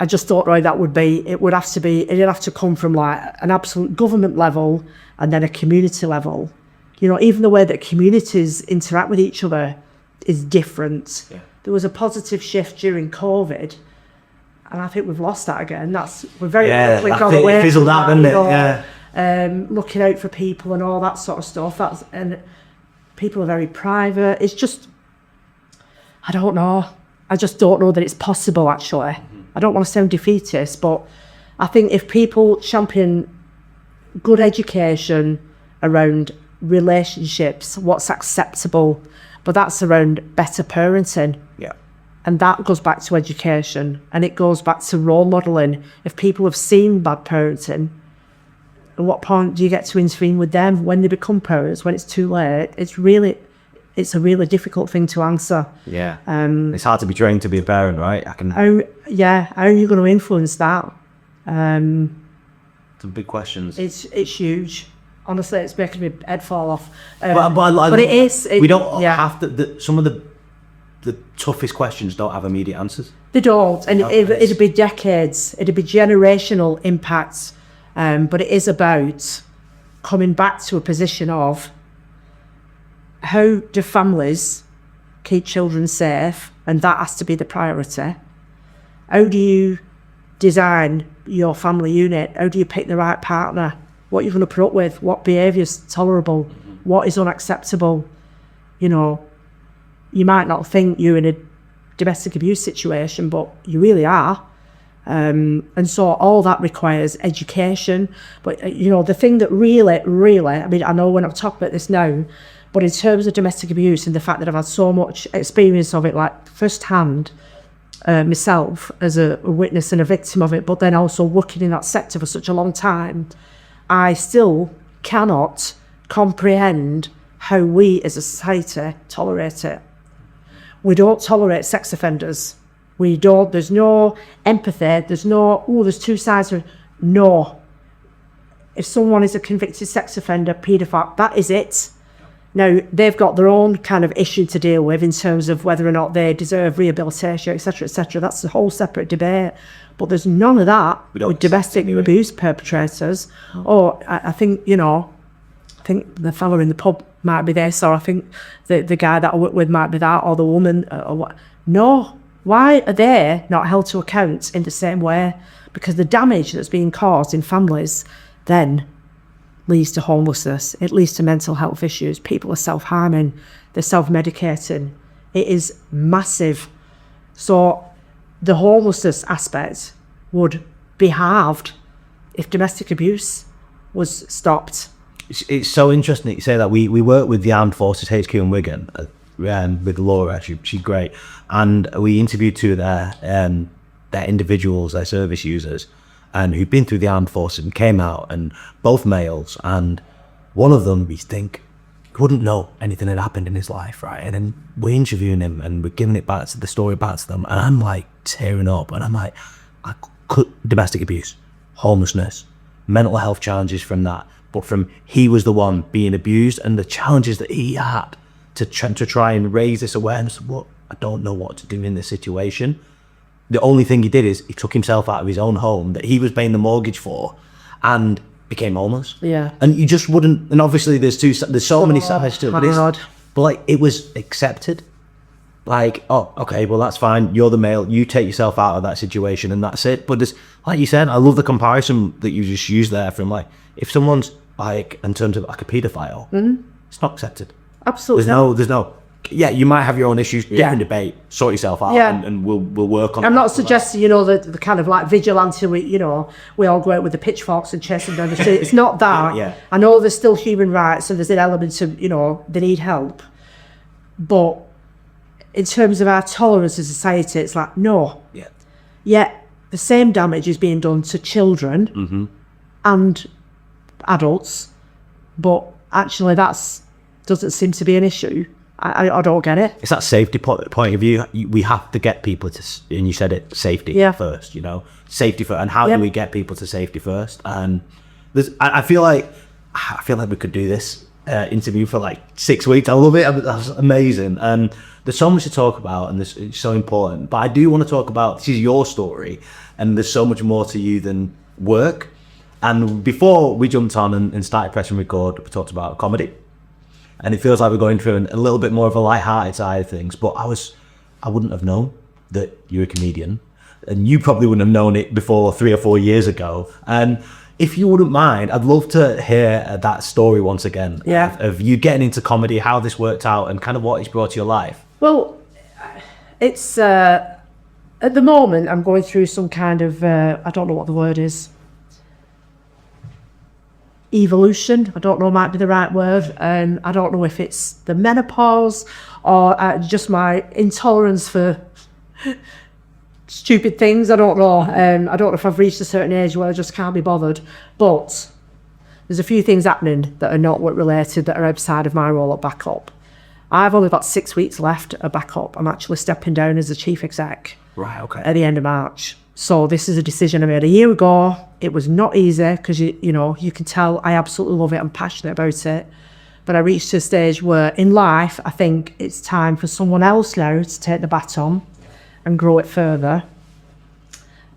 just don't know how that would be. It'd have to come from like an absolute government level and then a community level. Even the way that communities interact with each other is different. Yeah. There was a positive shift during COVID, and I think we've lost that again. We've gone away. It fizzled out, didn't it? Yeah. Looking out for people and all that sort of stuff. And people are very private. It's just, I don't know. I just don't know that it's possible, actually. Mm-hmm. I don't want to sound defeatist, but I think if people champion good education around relationships, what's acceptable, but that's around better parenting. Yeah. And that goes back to education, and it goes back to role modelling. If people have seen bad parenting, at what point do you get to intervene with them when they become parents, when it's too late? It's really, it's a really difficult thing to answer. Yeah. It's hard to be trained to be a parent, right? How are you going to influence that? Some big questions. It's huge. Honestly, it's making my head fall off. But it is. We don't have to. Some of the toughest questions don't have immediate answers. They don't, and it'd be decades. It'd be generational impacts. But it is about coming back to a position of how do families keep children safe, and that has to be the priority. How do you design your family unit? How do you pick the right partner? What you're going to put up with? What behaviour's tolerable? What is unacceptable? You know, you might not think you're in a domestic abuse situation, but you really are. And so all that requires education. But, you know, the thing that really, I mean, I know when I'm talking about this now, but in terms of domestic abuse and the fact that I've had so much experience of it, like firsthand, myself as a witness and a victim of it, but then also working in that sector for such a long time, I still cannot comprehend how we as a society tolerate it. We don't tolerate sex offenders. We don't, there's no empathy, there's no, there's two sides of it. No. If someone is a convicted sex offender, paedophile, that is it. Now, they've got their own kind of issue to deal with in terms of whether or not they deserve rehabilitation, etc., etc. That's a whole separate debate. But there's none of that with domestic abuse perpetrators. Or I think, you know, I think the fella in the pub might be this, or I think the guy that I work with might be that, or the woman, or what. No. Why are they not held to account in the same way? Because the damage that's being caused in families then leads to homelessness. It leads to mental health issues. People are self-harming. They're self-medicating. It is massive. So the homelessness aspect would be halved if domestic abuse was stopped. It's so interesting that you say that. We work with the Armed Forces HQ in Wigan, with Laura. She's great, and we interviewed two of their individuals, their service users, and who'd been through the armed forces and came out, and both males, and one of them, we think, wouldn't know anything had happened in his life, right? And then we're interviewing him and we're giving it back to the story back to them, and I'm like tearing up, and I'm like, domestic abuse, homelessness, mental health challenges from that, but from he was the one being abused, and the challenges that he had to try and raise this awareness of, what, I don't know what to do in this situation. The only thing he did is he took himself out of his own home that he was paying the mortgage for and became homeless. Yeah. And you just wouldn't, and obviously there's so many sides to it, but like it was accepted. Like, oh, okay, well that's fine. You're the male, you take yourself out of that situation and that's it. But there's, like you said, I love the comparison that you just used there from like, if someone's like, in terms of like a paedophile, it's not accepted. Absolutely. There's no, yeah, you might have your own issues, different debate, sort yourself out, and we'll work on it. I'm not suggesting, you know, the kind of like vigilante, we all go out with the pitchforks and chasing down the street. It's not that. Yeah. I know there's still human rights and there's an element of, you know, they need help. But in terms of our tolerance as a society, it's like, no. Yeah. Yet the same damage is being done to children and adults, but actually doesn't seem to be an issue. I don't get it. It's that safety point of view. We have to get people to, and you said it, safety first, you know, safety first. And how do we get people to safety first? And I feel like we could do this interview for like 6 weeks. I love it. That's amazing. And there's so much to talk about, and it's so important. But I do want to talk about, this is your story, and there's so much more to you than work. And before we jumped on and started pressing record, we talked about comedy. And it feels like we're going through a little bit more of a light-hearted side of things. But I wouldn't have known that you're a comedian. And you probably wouldn't have known it before 3 or 4 years ago. And if you wouldn't mind, I'd love to hear that story once again. Yeah. Of you getting into comedy, how this worked out, and kind of what it's brought to your life. Well, it's, at the moment, I'm going through some kind of, I don't know what the word is. Evolution, I don't know, might be the right word. I don't know if it's the menopause or just my intolerance for stupid things. I don't know. I don't know if I've reached a certain age where I just can't be bothered. But there's a few things happening that are not work related, that are outside of my role at backup. I've only got 6 weeks left at backup. I'm actually stepping down as the chief exec Right, okay. at the end of March. So this is a decision I made a year ago. It was not easy because, you know, you can tell I absolutely love it. I'm passionate about it. But I reached a stage where in life, I think it's time for someone else now to take the baton and grow it further,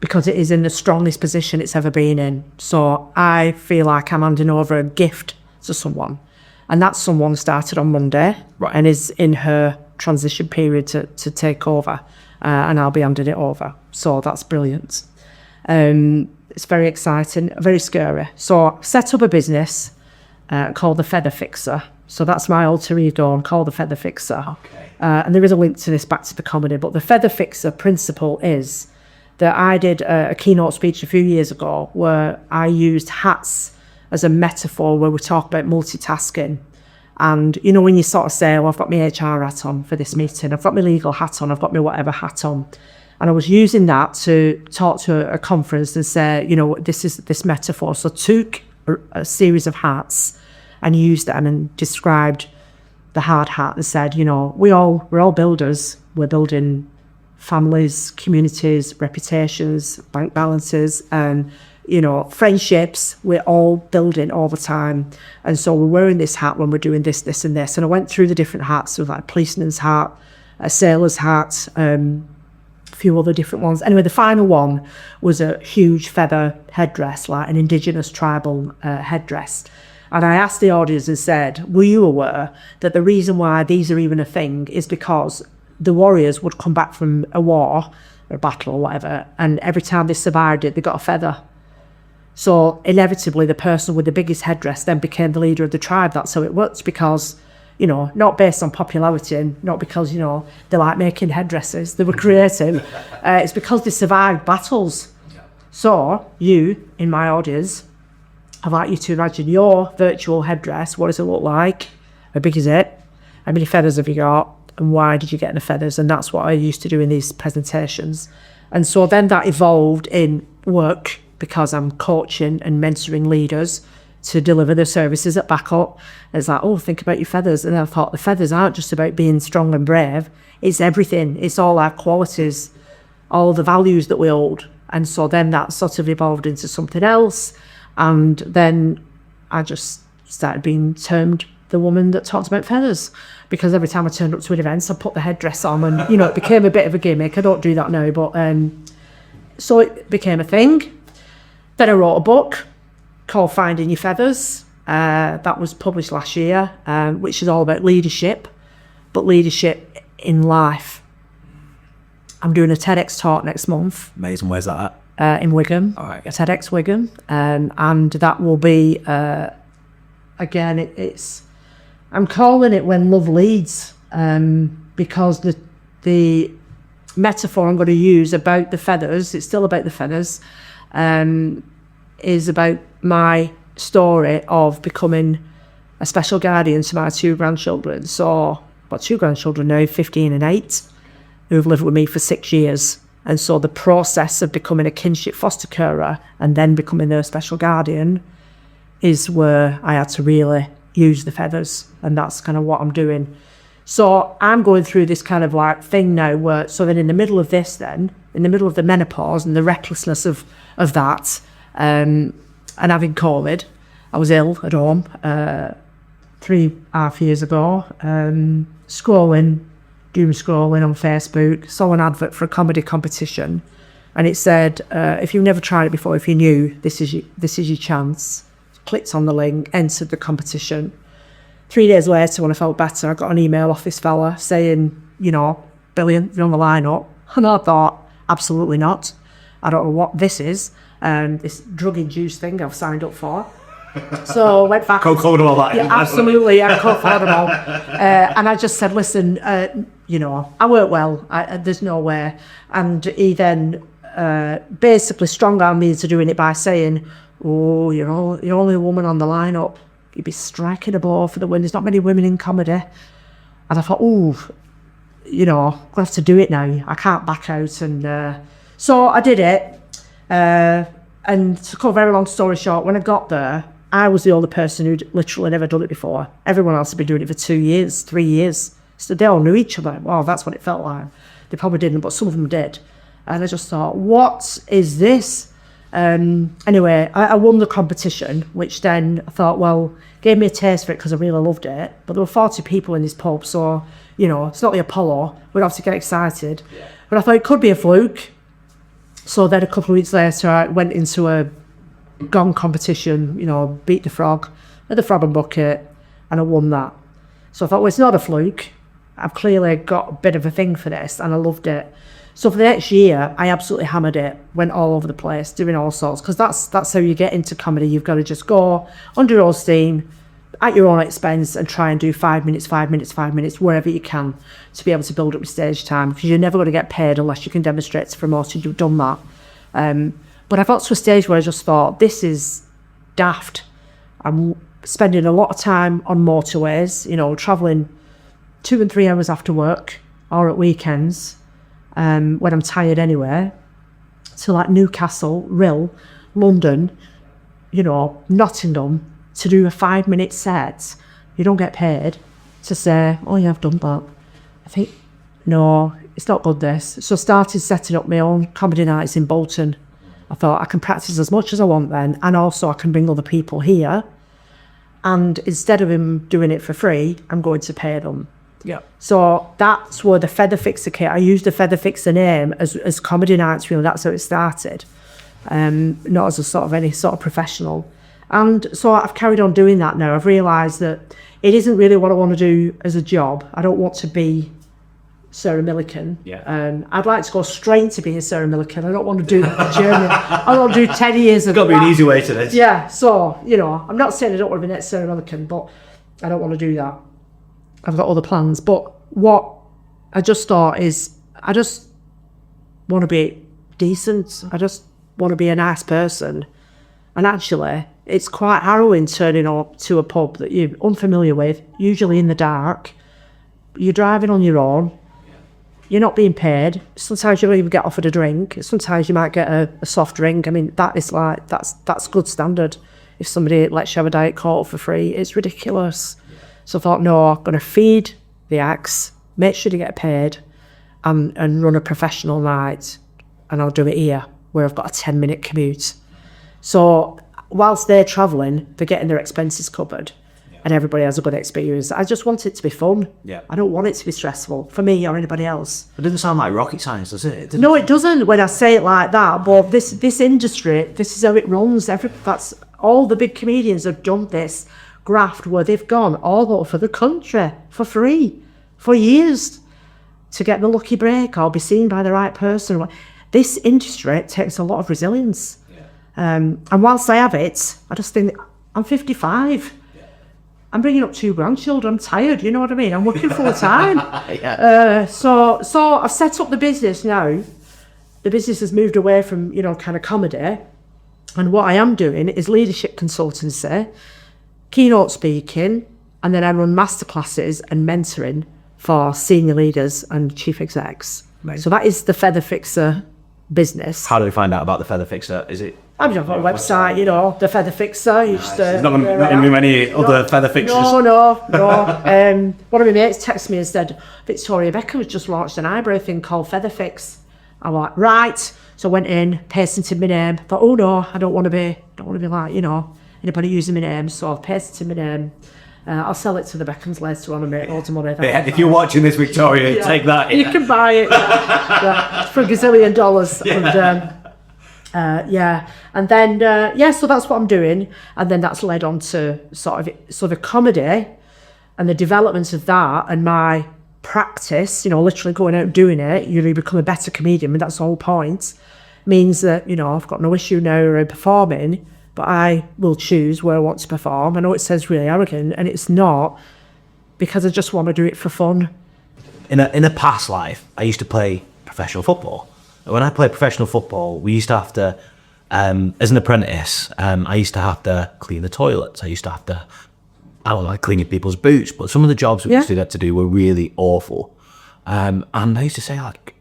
because it is in the strongest position it's ever been in. So I feel like I'm handing over a gift to someone. And that someone started on Monday and is in her transition period to take over. And I'll be handing it over. So that's brilliant. It's very exciting, very scary. So I set up a business called The Feather Fixer. So that's my alter ego. I'm called The Feather Fixer. Okay. And there is a link to this back to the comedy. But the Feather Fixer principle is that I did a keynote speech a few years ago where I used hats as a metaphor where we talk about multitasking. And, you know, when you sort of say, oh, I've got my HR hat on for this meeting, I've got my legal hat on, I've got my whatever hat on. And I was using that to talk to a conference and say, you know, this is this metaphor. So I took a series of hats and used them and described the hard hat and said, you know, we're all builders. We're building families, communities, reputations, bank balances, and, you know, friendships. We're all building all the time. And so we're wearing this hat when we're doing this, this and this. And I went through the different hats. So like a policeman's hat, a sailor's hat, a few other different ones. Anyway, the final one was a huge feather headdress, like an indigenous tribal headdress. And I asked the audience and said, were you aware that the reason why these are even a thing is because the warriors would come back from a war or a battle or whatever, and every time they survived it, they got a feather. So inevitably, the person with the biggest headdress then became the leader of the tribe. That's how it works, because, you know, not based on popularity and not because, you know, they like making headdresses, they were creative. It's because they survived battles. So you, in my audience, I'd like you to imagine your virtual headdress. What does it look like? How big is it? How many feathers have you got? And why did you get the feathers? And that's what I used to do in these presentations. And so then that evolved in work, because I'm coaching and mentoring leaders to deliver their services at backup. It's like, oh, think about your feathers. And I thought the feathers aren't just about being strong and brave. It's everything. It's all our qualities, all the values that we hold. And so then that sort of evolved into something else. And then I just started being termed the woman that talks about feathers, because every time I turned up to an event, I put the headdress on, and, you know, it became a bit of a gimmick. I don't do that now, but so it became a thing. Then I wrote a book called Finding Your Feathers. That was published last year, which is all about leadership, but leadership in life. I'm doing a TEDx talk next month. Amazing. Where's that at? In Wigan, All right. at TEDx Wigan, and that will be, again, it's, I'm calling it When Love Leads, because the metaphor I'm going to use about the feathers, it's still about the feathers, is about my story of becoming a special guardian to my two grandchildren. So I've got two grandchildren now, 15 and 8, who've lived with me for 6 years. And so the process of becoming a kinship foster carer and then becoming their special guardian is where I had to really use the feathers. And that's kind of what I'm doing. So I'm going through this kind of like thing now where, so then in the middle of this then, in the middle of the menopause and the recklessness of that, and having COVID, I was ill at home 3.5 years ago, doom scrolling on Facebook, saw an advert for a comedy competition, and it said, if you've never tried it before, if you're new, this is your chance. Clicked on the link, entered the competition. 3 days later, when I felt better, I got an email off this fella saying, you know, brilliant, you're on the lineup. And I thought, absolutely not. I don't know what this is. This drug-induced thing I've signed up for. So I went back. Cold all that. Yeah, absolutely. Yeah, co-affordable. And I just said, listen, you know, I work well. There's no way. And he then basically strong-armed me into doing it by saying, oh, you're only a woman on the lineup. You'd be striking a blow for the win. There's not many women in comedy. And I thought, oh, you know, I'm going to have to do it now. I can't back out. And so I did it. And to cut a very long story short, when I got there, I was the only person who'd literally never done it before. Everyone else had been doing it for 2 years, 3 years. So they all knew each other. Well, that's what it felt like. They probably didn't, but some of them did. And I just thought, what is this? Anyway, I won the competition, which then I thought, well, gave me a taste for it because I really loved it. But there were 40 people in this pub, so, you know, it's not the Apollo. We'd have to get excited. Yeah. But I thought it could be a fluke. So then a couple of weeks later, I went into a gong competition, you know, beat the frog at the Frog and Bucket, and I won that. So I thought, well, it's not a fluke. I've clearly got a bit of a thing for this, and I loved it. So for the next year, I absolutely hammered it, went all over the place, doing all sorts, because that's how you get into comedy. You've got to just go under your own steam, at your own expense, and try and do 5 minutes, 5 minutes, 5 minutes, wherever you can, to be able to build up your stage time, because you're never going to get paid unless you can demonstrate to promoters you've done that. But I got to a stage where I just thought, this is daft. I'm spending a lot of time on motorways, you know, travelling 2 and 3 hours after work or at weekends, when I'm tired anyway, to like Newcastle, Rill, London, you know, Nottingham, to do a 5-minute set. You don't get paid to say, oh yeah, I've done that. I think, no, it's not good, this. So I started setting up my own comedy nights in Bolton. I thought I can practice as much as I want then, and also I can bring other people here. And instead of him doing it for free, I'm going to pay them. Yeah. So that's where the Feather Fixer kit, I used the Feather Fixer name as comedy nights, really. That's how it started. Not as a sort of any sort of professional. And so I've carried on doing that now. I've realised that it isn't really what I want to do as a job. I don't want to be Sarah Millican. Yeah. I'd like to go straight to being Sarah Millican. I don't want to do that journey. I don't want to do 10 years of There's got to be an easy way to this. Yeah, so, you know, I'm not saying I don't want to be next Sarah Millican, but I don't want to do that. I've got other plans. But what I just thought is, I just want to be decent. I just want to be a nice person. And actually, it's quite harrowing turning up to a pub that you're unfamiliar with, usually in the dark. You're driving on your own. You're not being paid. Sometimes you don't even get offered a drink. Sometimes you might get a soft drink. I mean, that is like, that's good standard. If somebody lets you have a Diet Coke for free, it's ridiculous. So I thought, no, I'm going to feed the acts, make sure to get paid, and run a professional night. And I'll do it here, where I've got a 10-minute commute. So whilst they're travelling, they're getting their expenses covered. And everybody has a good experience. I just want it to be fun. Yeah. I don't want it to be stressful for me or anybody else. It doesn't sound like rocket science, does it? No, it doesn't when I say it like that. But this industry, this is how it runs. That's all the big comedians have done this graft where they've gone all over the country for free for years to get the lucky break or be seen by the right person. This industry takes a lot of resilience. Yeah. And whilst I have it, I just think I'm 55. I'm bringing up 2 grandchildren. I'm tired, you know what I mean? I'm working full time. Yeah. So I've set up the business now. The business has moved away from, you know, kind of comedy. And what I am doing is leadership consultancy, keynote speaking, and then I run masterclasses and mentoring for senior leaders and chief execs. Right. So that is the Feather Fixer business. How do we find out about the Feather Fixer? Is it? I'm just on a website, you know, the Feather Fixer. Nice. There's not going to be many other Feather Fixers. No. One of my mates texted me and said, Victoria Beckham has just launched an eyebrow thing called Feather Fix. I'm like, right. So I went in, pasted my name. Thought, oh no, I don't want to be like, you know, anybody using my name. So I've pasted my name. I'll sell it to the Beckhams later on and make loads of money. Yeah, if you're watching this, Victoria, take that. You can buy it for $1 gazillion. And then so that's what I'm doing, and then that's led on to so the comedy and the development of that and my practice, you know, literally going out and doing it. You become a better comedian, and that's the whole point. Means that, you know, I've got no issue now around performing, but I will choose where I want to perform. I know it sounds really arrogant, and it's not, because I just want to do it for fun. In a past life, I used to play professional football. When I played professional football, we used to have to, as an apprentice, I used to have to clean the toilets. I used to have to, I don't like cleaning people's boots, but some of the jobs we used to have to do were really awful. And I used to say, like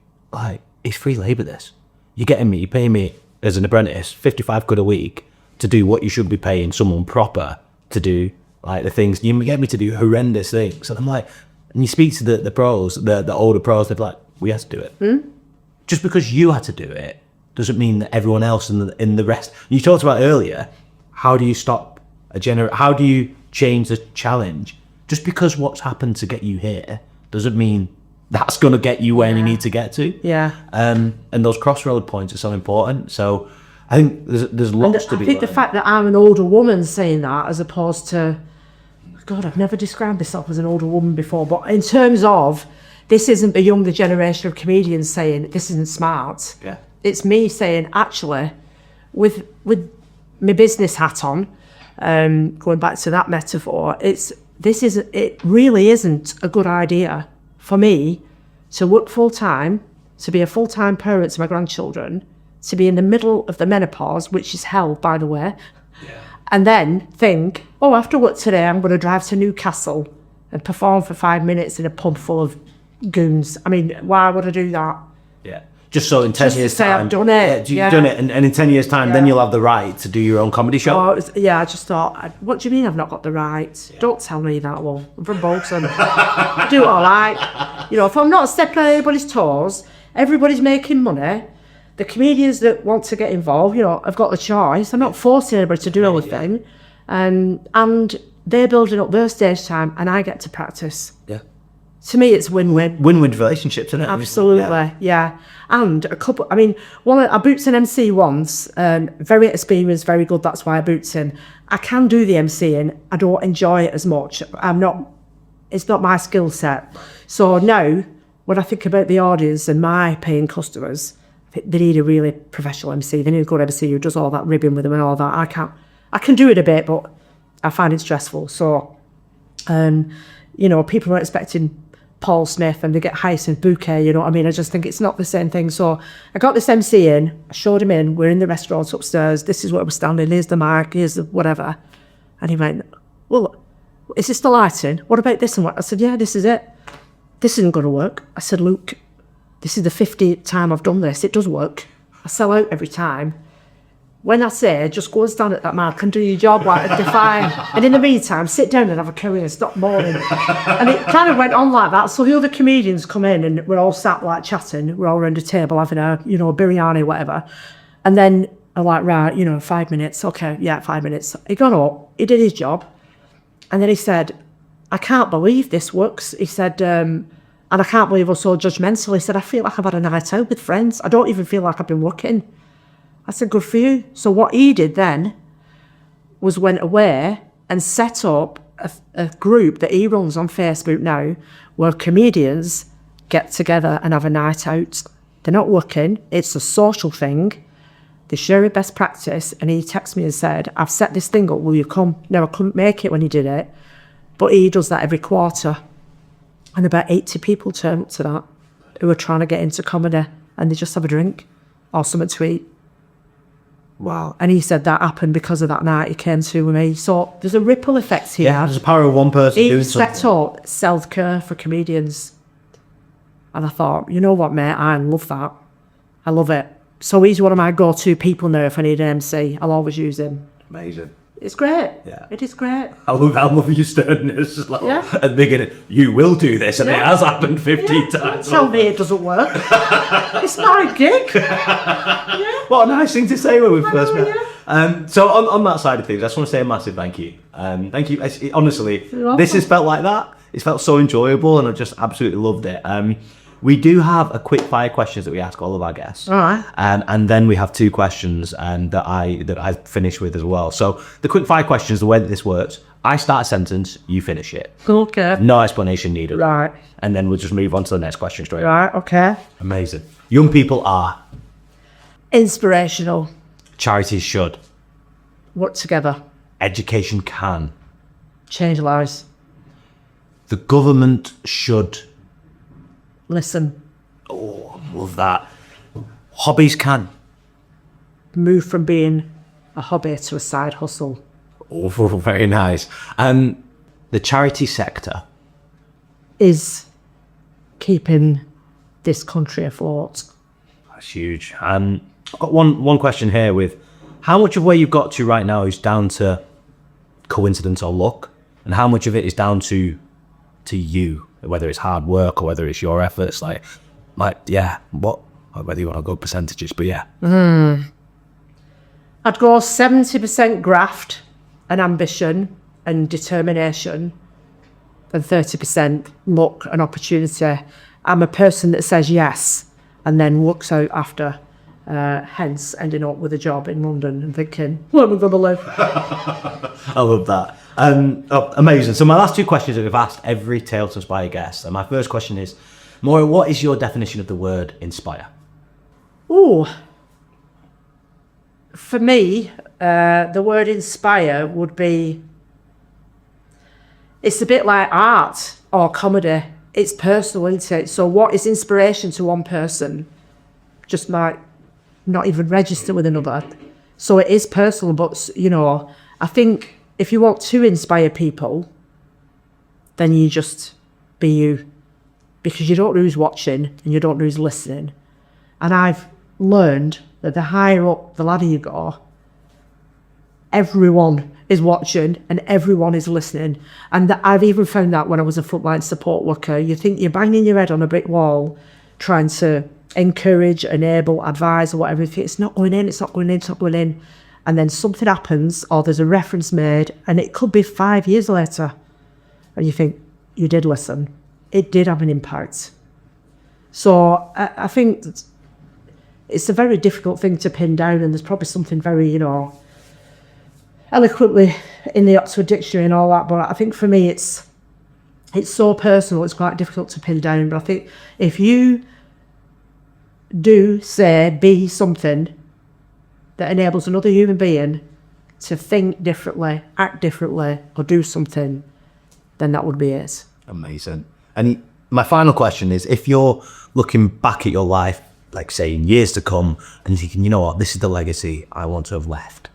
it's free labour, this. You're getting me, you pay me as an apprentice 55 quid a week to do what you should be paying someone proper to do, like the things, you get me to do horrendous things. And I'm like, And you speak to the pros, the older pros, they're like, we had to do it. Just because you had to do it doesn't mean that everyone else in the rest. You talked about earlier, how do you stop how do you change the challenge? Just because what's happened to get you here doesn't mean that's going to get you where you need to get to. Yeah. And those crossroad points are so important. So I think there's lots to be I think learned. the fact that I'm an older woman saying that, as opposed to, God, I've never described myself as an older woman before, but in terms of, this isn't the younger generation of comedians saying this isn't smart. Yeah. It's me saying, actually, with my business hat on, going back to that metaphor, it really isn't a good idea for me to work full time, to be a full time parent to my grandchildren, to be in the middle of the menopause, which is hell, by the way, and then think, oh, after work today, I'm going to drive to Newcastle and perform for 5 minutes in a pub full of goons. I mean, why would I do that? Yeah. Just so in 10 Just to years' say time. I've done it. You've done it. And in 10 years' time, then you'll have the right to do your own comedy show. Oh, I just thought, what do you mean I've not got the right? Don't tell me that, well, I'm from Bolton. I do it all right. You know, if I'm not stepping on anybody's toes, everybody's making money. The comedians that want to get involved, you know, have got the choice. I'm not forcing anybody to do anything. And they're building up their stage time and I get to practice. Yeah. To me, it's win-win. Win-win relationships, isn't it? Absolutely, yeah. And I booked an MC once, very experienced, very good, that's why I booked in. I can do the MCing, I don't enjoy it as much. It's not my skill set. So now, when I think about the audience and my paying customers, they need a really professional MC, they need a good MC who does all that ribbing with them and all that. I can do it a bit, but I find it stressful. So, you know, people are expecting Paul Smith and they get Hyacinth Bouquet, you know what I mean? I just think it's not the same thing. So I got this MC in, I showed him in, we're in the restaurant upstairs, this is where we're standing, here's the mic, here's the whatever. And he went, well, is this the lighting? What about this and what? I said, yeah, this is it. This isn't going to work. I said, look, this is the 50th time I've done this. It does work. I sell out every time. When I say, just go and stand at that mark and do your job, like, it'll be fine. And in the meantime, sit down and have a curry and stop moaning. And it kind of went on like that. So the other comedians come in and we're all sat, like, chatting. We're all around a table having a biryani, whatever. And then I'm like, right, 5 minutes. Okay, yeah, 5 minutes. He got up, he did his job. And then he said, I can't believe this works. He said, and I can't believe we're so judgmental. He said, I feel like I've had a night out with friends. I don't even feel like I've been working. I said, good for you. So what he did then was went away and set up a group that he runs on Facebook now where comedians get together and have a night out. They're not working. It's a social thing. They share a best practice. And he texted me and said, I've set this thing up. Will you come? Now, I couldn't make it when he did it, but he does that every quarter. And about 80 people turn up to that who are trying to get into comedy and they just have a drink or something to eat. Wow. And he said that happened because of that night he came to with me. So there's a ripple effect here. Yeah, there's a power of one person doing He something. set up self-care for comedians. And I thought, you know what, mate, I love that. I love it. So he's one of my go-to people now if I need an MC. I'll always use him. Amazing. It's great. Yeah. It is great. I love your sternness. Like, Yeah. at the beginning, you will do this, and it Yeah. has happened 15 Don't times. tell me it doesn't work. It's my gig. What a nice thing to say when we first know, met. So on that side of things, I just want to say a massive thank you. Thank you. Honestly, You're this has welcome. felt like that. It's felt so enjoyable, and I just absolutely loved it. We do have a quick fire questions that we ask all of our guests. All right. And then we have 2 questions that I finish with as well. So the quick fire questions, the way that this works, I start a sentence, you finish it. Okay. No explanation needed. Right. And then we'll just move on to the next question straight. Right, okay. Amazing. Young people are. Inspirational. Charities should. Work together. Education can. Change lives. The government should. Listen. Oh, love that. Hobbies can. Move from being a hobby to a side hustle. Oh, very nice. And the charity sector. Is keeping this country afloat. That's huge. And I've got one question here with how much of where you've got to right now is down to coincidence or luck, and how much of it is down to you whether it's hard work or whether it's your efforts, like yeah, whether you want to go percentages, but yeah. I'd go 70% graft and ambition and determination, and 30% luck and opportunity. I'm a person that says yes and then looks out after, hence ending up with a job in London and thinking, where am I going to live? I love that. Amazing. So my last two questions that we've asked every Tale to Inspire guest, and my first question is, Maura, what is your definition of the word inspire? Ooh. For me, the word inspire would be, it's a bit like art or comedy. It's personal, isn't it? So what is inspiration to one person just might not even register with another. So it is personal, but, you know, I think if you want to inspire people, then you just be you, because you don't know who's watching and you don't know who's listening. And I've learned that the higher up the ladder you go, everyone is watching and everyone is listening. And I've even found that when I was a frontline support worker, you think you're banging your head on a brick wall trying to encourage, enable, advise or whatever. If it's not going in, it's not going in, it's not going in. And then something happens or there's a reference made and it could be 5 years later. And you think, you did listen. It did have an impact. So I think it's a very difficult thing to pin down, and there's probably something very, you know, eloquently in the Oxford Dictionary and all that, but I think for me it's so personal, it's quite difficult to pin down. But I think if you do, say, be something that enables another human being to think differently, act differently, or do something, then that would be it. Amazing. And my final question is, if you're looking back at your life, like say in years to come, and thinking, you know what, this is the legacy I want to have left,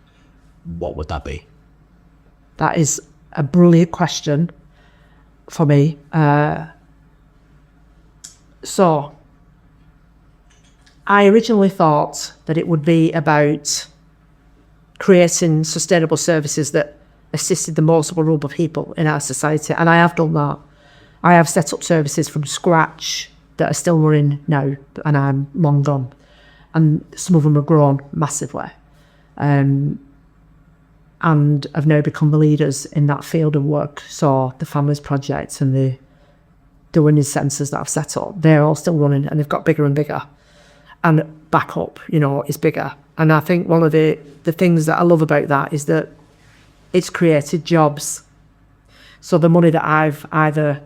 what would that be? That is a brilliant question for me. So I originally thought that it would be about creating sustainable services that assisted the most vulnerable people in our society, and I have done that. I have set up services from scratch that are still running now, and I'm long gone. And some of them have grown massively. And have now become the leaders in that field of work. So the Families Project and the women's centres that I've set up, they're all still running and they've got bigger and bigger. And backup, you know, is bigger. And I think one of the things that I love about that is that it's created jobs. So the money that I've either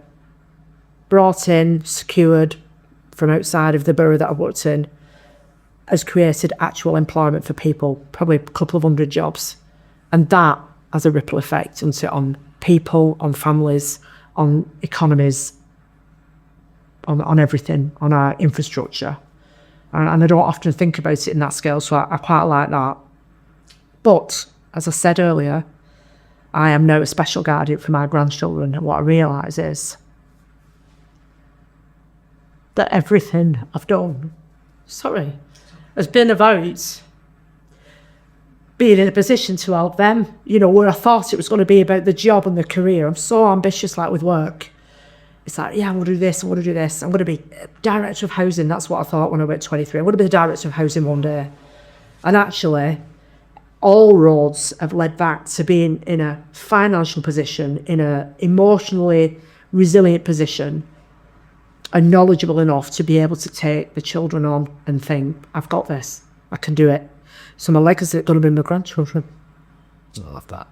brought in, secured from outside of the borough that I've worked in, has created actual employment for people, probably a couple of hundred jobs. And that has a ripple effect on people, on families, on economies, on everything, on our infrastructure. And I don't often think about it in that scale, so I quite like that. But, as I said earlier, I am now a special guardian for my grandchildren, and what I realise is that everything I've done, has been about being in a position to help them, you know, where I thought it was going to be about the job and the career. I'm so ambitious, like with work. It's like, yeah, I want to do this, I want to do this. I'm going to be director of housing. That's what I thought when I was 23. I'm going to be the director of housing one day. And actually, all roads have led back to being in a financial position, in a emotionally resilient position, and knowledgeable enough to be able to take the children on and think, I've got this, I can do it. So my legacy is going to be my grandchildren. I love that.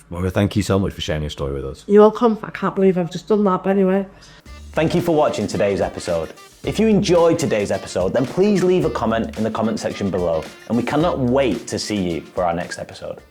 Maura, thank you so much for sharing your story with us. You're welcome. I can't believe I've just done that, but anyway. Thank you for watching today's episode. If you enjoyed today's episode, then please leave a comment in the comment section below, and we cannot wait to see you for our next episode.